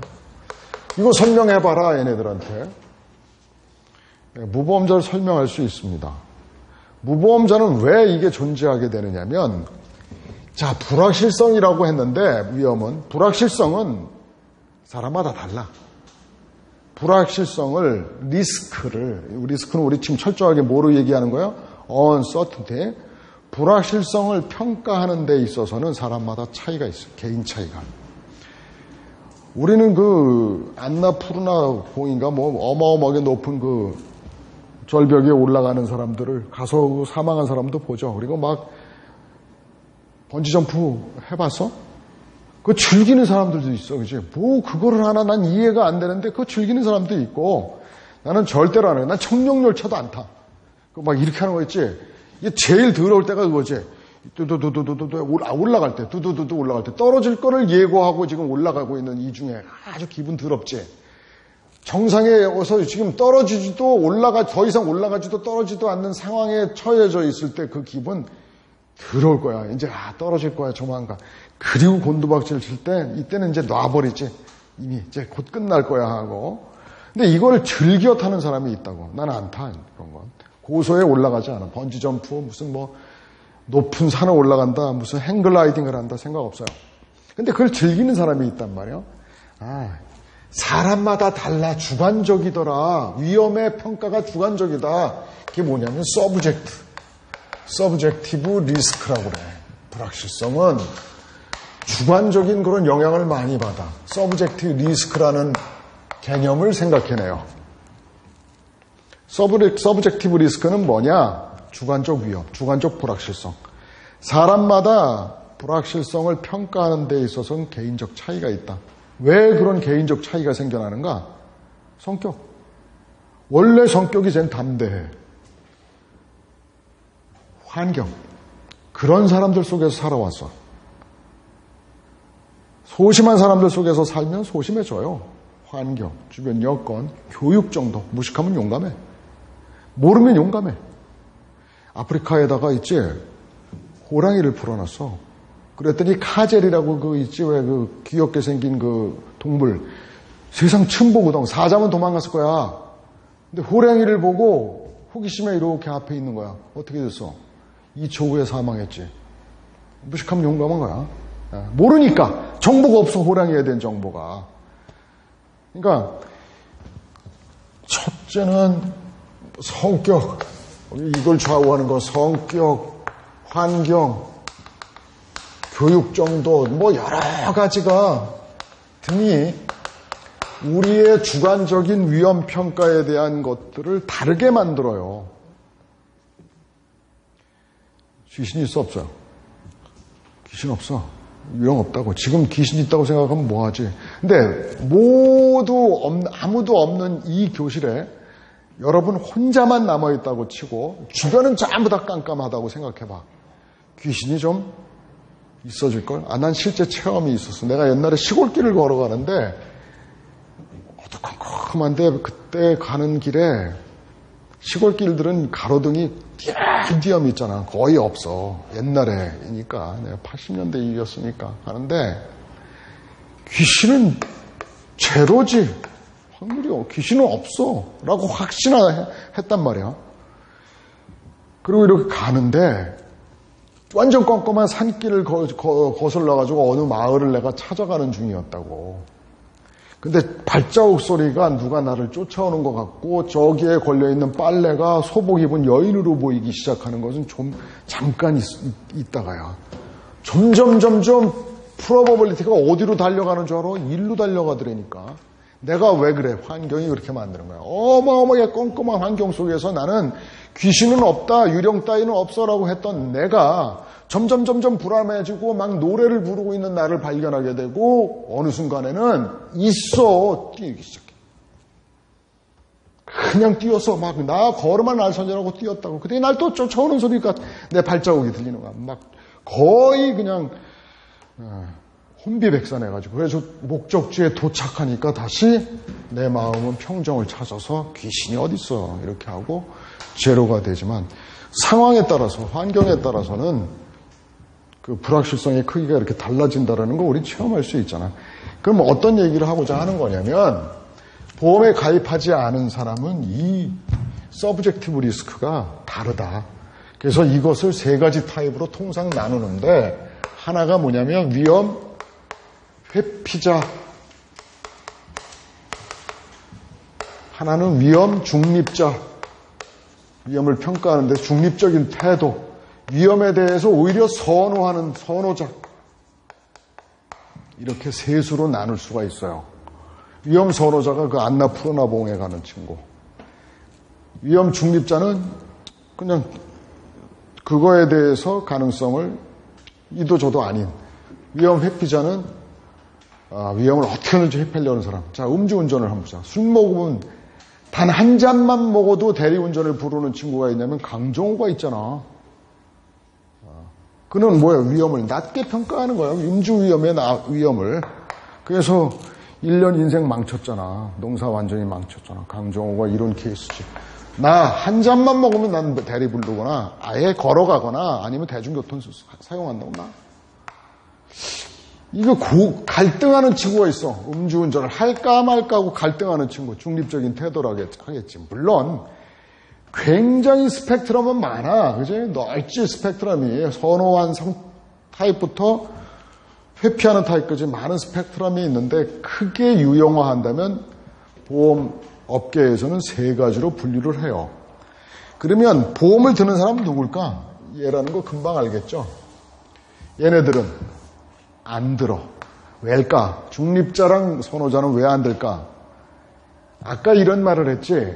S1: 이거 설명해봐라, 얘네들한테. 무보험자를 설명할 수 있습니다. 무보험자는 왜 이게 존재하게 되느냐면, 자, 불확실성이라고 했는데, 위험은, 불확실성은 사람마다 달라. 불확실성을, 리스크는 우리 지금 철저하게 뭐로 얘기하는 거예요? uncertainty. 불확실성을 평가하는 데 있어서는 사람마다 차이가 있어요. 개인 차이가. 우리는 그 안나푸르나 공인가 뭐 어마어마하게 높은 그 절벽에 올라가는 사람들을 가서 사망한 사람도 보죠. 그리고 막 번지점프 해봤어? 그거 즐기는 사람들도 있어. 그치? 뭐 그거를 하나 난 이해가 안 되는데 그거 즐기는 사람도 있고, 나는 절대로 안 해. 난 청룡열차도 안 타. 막 이렇게 하는 거 있지? 이게 제일 더러울 때가 그거지. 올라갈 때, 두두두두 올라갈 때, 떨어질 거를 예고하고 지금 올라가고 있는 이 중에 아주 기분 더럽지. 정상에 와서 지금 떨어지지도 더 이상 올라가지도 떨어지도 않는 상황에 처해져 있을 때 그 기분 더러울 거야. 이제 떨어질 거야, 조만간. 그리고 곤두박질 칠 때, 이때는 이제 놔버리지. 이미 이제 곧 끝날 거야 하고. 근데 이걸 즐겨 타는 사람이 있다고. 나는 안 타, 그런 건. 고소에 올라가지 않아. 번지점프, 무슨 뭐, 높은 산을 올라간다, 무슨 행글라이딩을 한다, 생각 없어요. 근데 그걸 즐기는 사람이 있단 말이에요. 사람마다 달라. 주관적이더라. 위험의 평가가 주관적이다. 그게 뭐냐면, 서브젝티브 리스크라고 그래. 불확실성은 주관적인 그런 영향을 많이 받아. 서브젝티브 리스크라는 개념을 생각해내요. 서브젝티브 리스크는 뭐냐? 주관적 위험, 주관적 불확실성. 사람마다 불확실성을 평가하는 데 있어서는 개인적 차이가 있다. 왜 그런 개인적 차이가 생겨나는가? 성격. 원래 성격이 쟨 담대해. 환경. 그런 사람들 속에서 살아왔어. 소심한 사람들 속에서 살면 소심해져요. 환경, 주변 여건, 교육 정도. 무식하면 용감해. 모르면 용감해. 아프리카에다가 있지, 호랑이를 풀어놨어. 그랬더니 카젤이라고 그 있지, 왜 그 귀엽게 생긴 그 동물. 세상 처음 보거든. 사자면 도망갔을 거야. 근데 호랑이를 보고 호기심에 이렇게 앞에 있는 거야. 어떻게 됐어? 2초 후에 사망했지. 무식하면 용감한 거야. 모르니까. 정보가 없어, 호랑이에 대한 정보가. 그러니까 첫째는 성격, 이걸 좌우하는 거, 성격, 환경, 교육 정도, 뭐 여러 가지가 등이 우리의 주관적인 위험 평가에 대한 것들을 다르게 만들어요. 귀신이 있어, 없어요? 귀신 없어. 유령 없다고. 지금 귀신 있다고 생각하면 뭐하지? 근데 아무도 없는 이 교실에 여러분 혼자만 남아있다고 치고 주변은 전부 다 깜깜하다고 생각해봐. 귀신이 좀 있어질걸? 난 실제 체험이 있었어. 내가 옛날에 시골길을 걸어가는데 어두컴컴한데 그때 가는 길에 시골길들은 가로등이 띄엄띄엄 있잖아. 거의 없어. 옛날에니까. 내가 80년대 이었으니까 가는데 귀신은 제로지. 확률이 귀신은 없어. 라고 확신했단 말이야. 그리고 이렇게 가는데 완전 껌껌한 산길을 거슬러가지고 어느 마을을 내가 찾아가는 중이었다고. 근데 발자국 소리가 누가 나를 쫓아오는 것 같고 저기에 걸려있는 빨래가 소복 입은 여인으로 보이기 시작하는 것은 좀 잠깐 있다가야. 점점 프로버빌리티가 어디로 달려가는 줄 알아? 일로 달려가더라니까. 내가 왜 그래? 환경이 그렇게 만드는 거야. 어마어마하게 꼼꼼한 환경 속에서 나는 귀신은 없다, 유령 따위는 없어라고 했던 내가 점점 불안해지고 막 노래를 부르고 있는 나를 발견하게 되고 어느 순간에는 있어 뛰기 시작해. 그냥 뛰어서 막 나 걸음만 날선전하고 뛰었다고. 그때 날 또 쫓아오는 소리가 내 발자국이 들리는 거야. 막 거의 그냥 혼비백산해가지고. 그래서 목적지에 도착하니까 다시 내 마음은 평정을 찾아서 귀신이 어딨어 이렇게 하고 제로가 되지만 상황에 따라서 환경에 따라서는 그 불확실성의 크기가 이렇게 달라진다는 거 우리 체험할 수 있잖아. 그럼 어떤 얘기를 하고자 하는 거냐면 보험에 가입하지 않은 사람은 이 서브젝티브 리스크가 다르다. 그래서 이것을 세 가지 타입으로 통상 나누는데 하나가 뭐냐면 위험, 회피자, 하나는 위험 중립자, 위험을 평가하는데 중립적인 태도, 위험에 대해서 오히려 선호하는 선호자, 이렇게 세 수로 나눌 수가 있어요. 위험 선호자가 그 안나 푸르나봉에 가는 친구, 위험 중립자는 그냥 그거에 대해서 가능성을 이도 저도 아닌, 위험 회피자는 위험을 어떻게든지 회피하려는 사람. 자, 음주운전을 한번 보자. 술 먹으면 단 한 잔만 먹어도 대리운전을 부르는 친구가 있냐면 강정호가 있잖아. 그는 뭐야? 위험을 낮게 평가하는 거야. 음주 위험의 위험을. 그래서 1년 인생 망쳤잖아. 농사 완전히 망쳤잖아. 강정호가 이런 케이스지. 나 한 잔만 먹으면 난 대리 부르거나 아예 걸어가거나 아니면 대중교통 사용한다고 나. 이거 갈등하는 친구가 있어. 음주운전을 할까 말까 하고 갈등하는 친구. 중립적인 태도를 하겠지. 물론 굉장히 스펙트럼은 많아. 그지? 넓지 스펙트럼이. 선호한 타입부터 회피하는 타입까지 많은 스펙트럼이 있는데 크게 유형화한다면 보험 업계에서는 세 가지로 분류를 해요. 그러면 보험을 드는 사람은 누굴까? 얘라는 거 금방 알겠죠? 얘네들은 안 들어. 왜일까? 중립자랑 선호자는 왜 안 들까? 아까 이런 말을 했지.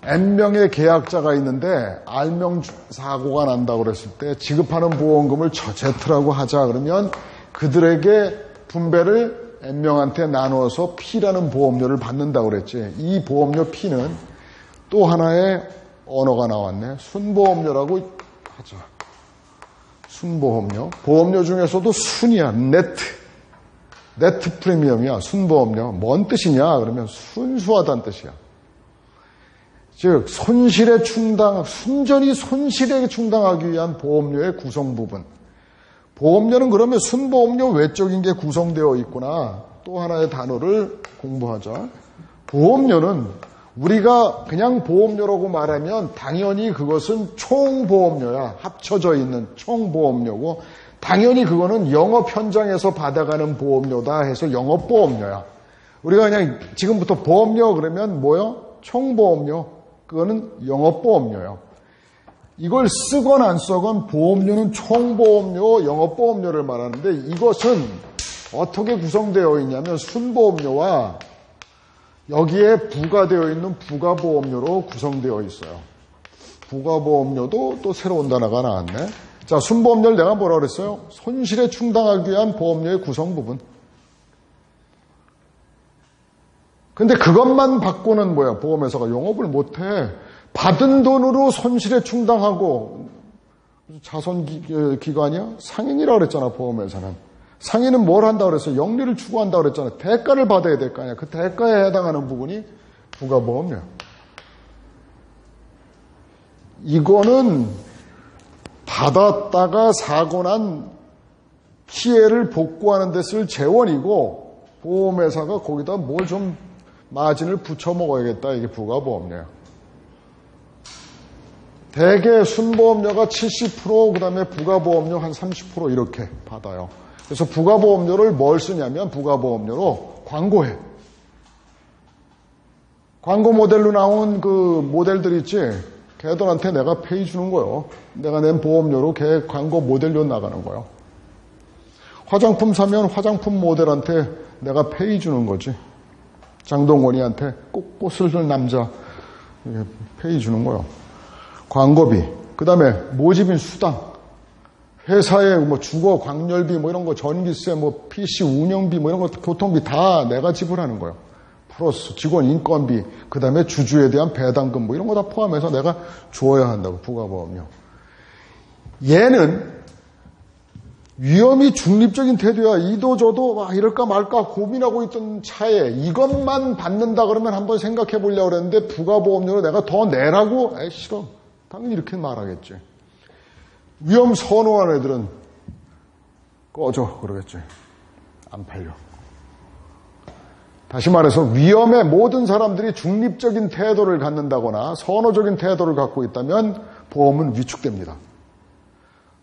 S1: N명의 계약자가 있는데 R명 사고가 난다고 그랬을 때 지급하는 보험금을 Z라고 하자 그러면 그들에게 분배를 N명한테 나누어서 P라는 보험료를 받는다고 그랬지. 이 보험료 P는 또 하나의 언어가 나왔네. 순보험료라고 하죠. 순보험료. 보험료 중에서도 순이야. 네트 프리미엄이야. 순보험료. 뭔 뜻이냐? 그러면 순수하다는 뜻이야. 즉 순전히 손실에 충당하기 위한 보험료의 구성 부분. 보험료는 그러면 순보험료 외적인 게 구성되어 있구나. 또 하나의 단어를 공부하자. 보험료는 우리가 그냥 보험료라고 말하면 당연히 그것은 총보험료야. 합쳐져 있는 총보험료고 당연히 그거는 영업 현장에서 받아가는 보험료다 해서 영업보험료야. 우리가 그냥 지금부터 보험료 그러면 뭐요? 총보험료. 그거는 영업보험료예요. 이걸 쓰건 안 쓰건 보험료는 총보험료, 영업보험료를 말하는데 이것은 어떻게 구성되어 있냐면 순보험료와 여기에 부과되어 있는 부가보험료로 구성되어 있어요. 부가보험료도 또 새로운 단어가 나왔네. 자, 순보험료를 내가 뭐라 그랬어요? 손실에 충당하기 위한 보험료의 구성 부분. 근데 그것만 받고는 뭐야? 보험회사가 영업을 못해. 받은 돈으로 손실에 충당하고 자선기관이야? 상인이라고 그랬잖아, 보험회사는. 상인은 뭘 한다고 그랬어요? 영리를 추구한다고 그랬잖아. 대가를 받아야 될 거 아니야. 그 대가에 해당하는 부분이 부가보험료야. 이거는 받았다가 사고 난 피해를 복구하는 데 쓸 재원이고 보험회사가 거기다 뭘 좀 마진을 붙여 먹어야겠다. 이게 부가보험료예요. 대개 순보험료가 70%, 그 다음에 부가보험료 한 30% 이렇게 받아요. 그래서 부가보험료를 뭘 쓰냐면 부가보험료로 광고해. 광고 모델로 나온 그 모델들 있지? 걔들한테 내가 페이 주는 거예요. 내가 낸 보험료로 걔 광고 모델료 나가는 거예요. 화장품 사면 화장품 모델한테 내가 페이 주는 거지. 장동건이한테 꼭 꽃을 들 남자 페이 주는 거예요. 광고비, 그 다음에 모집인 수당, 회사의 뭐 주거 광열비 뭐 이런 거, 전기세, 뭐 PC 운영비 뭐 이런 거, 교통비 다 내가 지불하는 거예요. 플러스 직원 인건비, 그 다음에 주주에 대한 배당금 뭐 이런 거 다 포함해서 내가 줘야 한다고, 부가보험료. 얘는 위험이 중립적인 태도야. 이도 저도 막 이럴까 말까 고민하고 있던 차에 이것만 받는다 그러면 한번 생각해 보려고 그랬는데 부가보험료로 내가 더 내라고? 에이, 싫어. 당연히 이렇게 말하겠지. 위험 선호하는 애들은 꺼져 그러겠지. 안 팔려. 다시 말해서 위험에 모든 사람들이 중립적인 태도를 갖는다거나 선호적인 태도를 갖고 있다면 보험은 위축됩니다.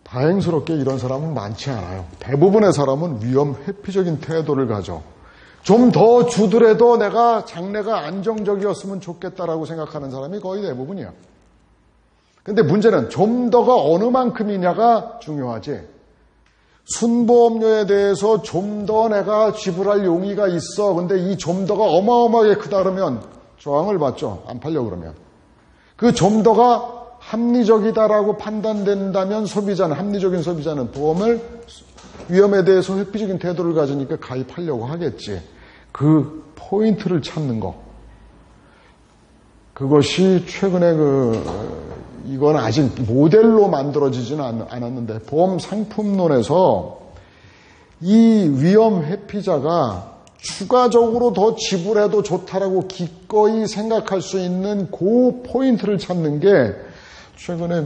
S1: 다행스럽게 이런 사람은 많지 않아요. 대부분의 사람은 위험 회피적인 태도를 가져. 좀 더 주더라도 내가 장래가 안정적이었으면 좋겠다라고 생각하는 사람이 거의 대부분이야. 근데 문제는 좀 더가 어느 만큼이냐가 중요하지. 순보험료에 대해서 좀 더 내가 지불할 용의가 있어. 근데 이 좀 더가 어마어마하게 크다 그러면 저항을 받죠. 안 팔려 그러면. 그 좀 더가 합리적이다라고 판단된다면 소비자는, 합리적인 소비자는 보험을 위험에 대해서 회피적인 태도를 가지니까 가입하려고 하겠지. 그 포인트를 찾는 거. 그것이 최근에 이건 아직 모델로 만들어지지는 않았는데 보험 상품론에서 이 위험 회피자가 추가적으로 더 지불해도 좋다라고 기꺼이 생각할 수 있는 그 포인트를 찾는 게 최근에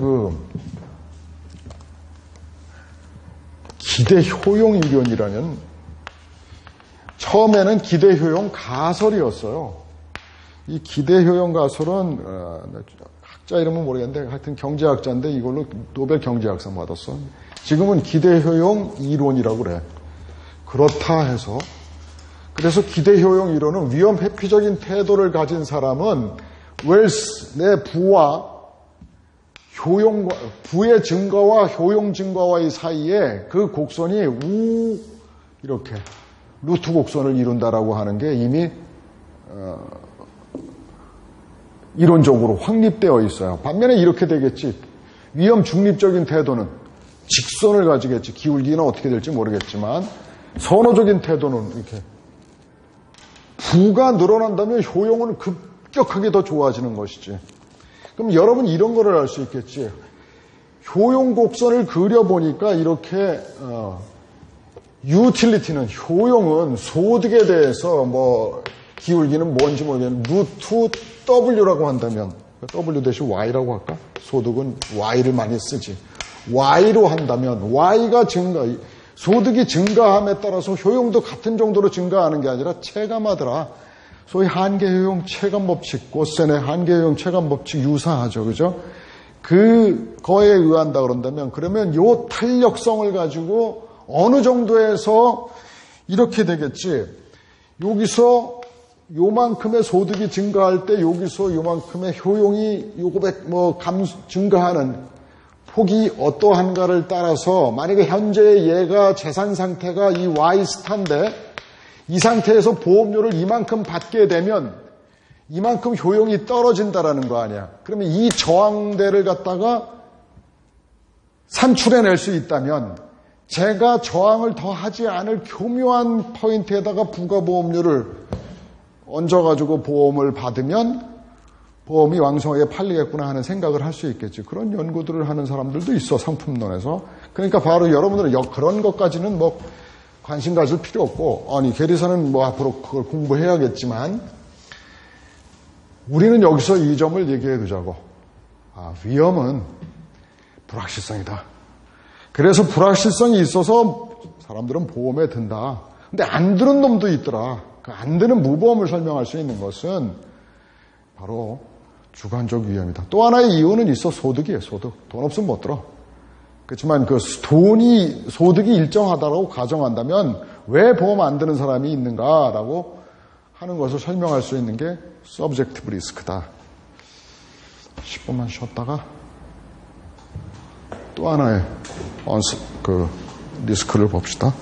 S1: 기대 효용 이론이라는, 처음에는 기대 효용 가설이었어요. 이 기대 효용 가설은 학자 이름은 모르겠는데 하여튼 경제학자인데 이걸로 노벨 경제학상 받았어. 지금은 기대 효용 이론이라고 그래. 그렇다 해서, 그래서 기대 효용 이론은 위험 회피적인 태도를 가진 사람은 웰스, 내 부와 부의 증가와 효용 증가와의 사이에 그 곡선이 이렇게 루트 곡선을 이룬다라고 하는 게 이미 이론적으로 확립되어 있어요. 반면에 이렇게 되겠지. 위험 중립적인 태도는 직선을 가지겠지. 기울기는 어떻게 될지 모르겠지만 선호적인 태도는 이렇게 부가 늘어난다면 효용은 급격하게 더 좋아지는 것이지. 그럼 여러분 이런 거를 알 수 있겠지. 효용 곡선을 그려보니까 이렇게 유틸리티는, 효용은 소득에 대해서 뭐 기울기는 뭔지 모르겠는데 루트 W라고 한다면 W 대신 Y라고 할까? 소득은 Y를 많이 쓰지. Y로 한다면 Y가 소득이 증가함에 따라서 효용도 같은 정도로 증가하는 게 아니라 체감하더라. 소위 한계효용 체감법칙, 고센의 한계효용 체감법칙 유사하죠. 그죠? 그거에 의한다 그런다면, 그러면 요 탄력성을 가지고 어느 정도에서 이렇게 되겠지. 여기서 요만큼의 소득이 증가할 때 여기서 요만큼의 효용이 증가하는 폭이 어떠한가를 따라서, 만약에 현재 얘가 재산 상태가 이 Y 스타인데 이 상태에서 보험료를 이만큼 받게 되면 이만큼 효용이 떨어진다라는 거 아니야. 그러면 이 저항대를 갖다가 산출해낼 수 있다면 제가 저항을 더 하지 않을 교묘한 포인트에다가 부가보험료를 얹어가지고 보험을 받으면 보험이 왕성하게 팔리겠구나 하는 생각을 할 수 있겠지. 그런 연구들을 하는 사람들도 있어, 상품론에서. 그러니까 바로 여러분들은 그런 것까지는 뭐 관심 가질 필요 없고, 아니 계리사는 뭐 앞으로 그걸 공부해야겠지만 우리는 여기서 이 점을 얘기해 두자고. 위험은 불확실성이다. 그래서 불확실성이 있어서 사람들은 보험에 든다. 근데 안 드는 놈도 있더라. 그 안 드는 무보험을 설명할 수 있는 것은 바로 주관적 위험이다. 또 하나의 이유는 있어. 소득이에요. 소득. 돈 없으면 못 들어. 그렇지만 그 소득이 일정하다고 가정한다면 왜 보험 안 드는 사람이 있는가라고 하는 것을 설명할 수 있는 게 서브젝티브 리스크다. 10분만 쉬었다가 또 하나의 리스크를 봅시다.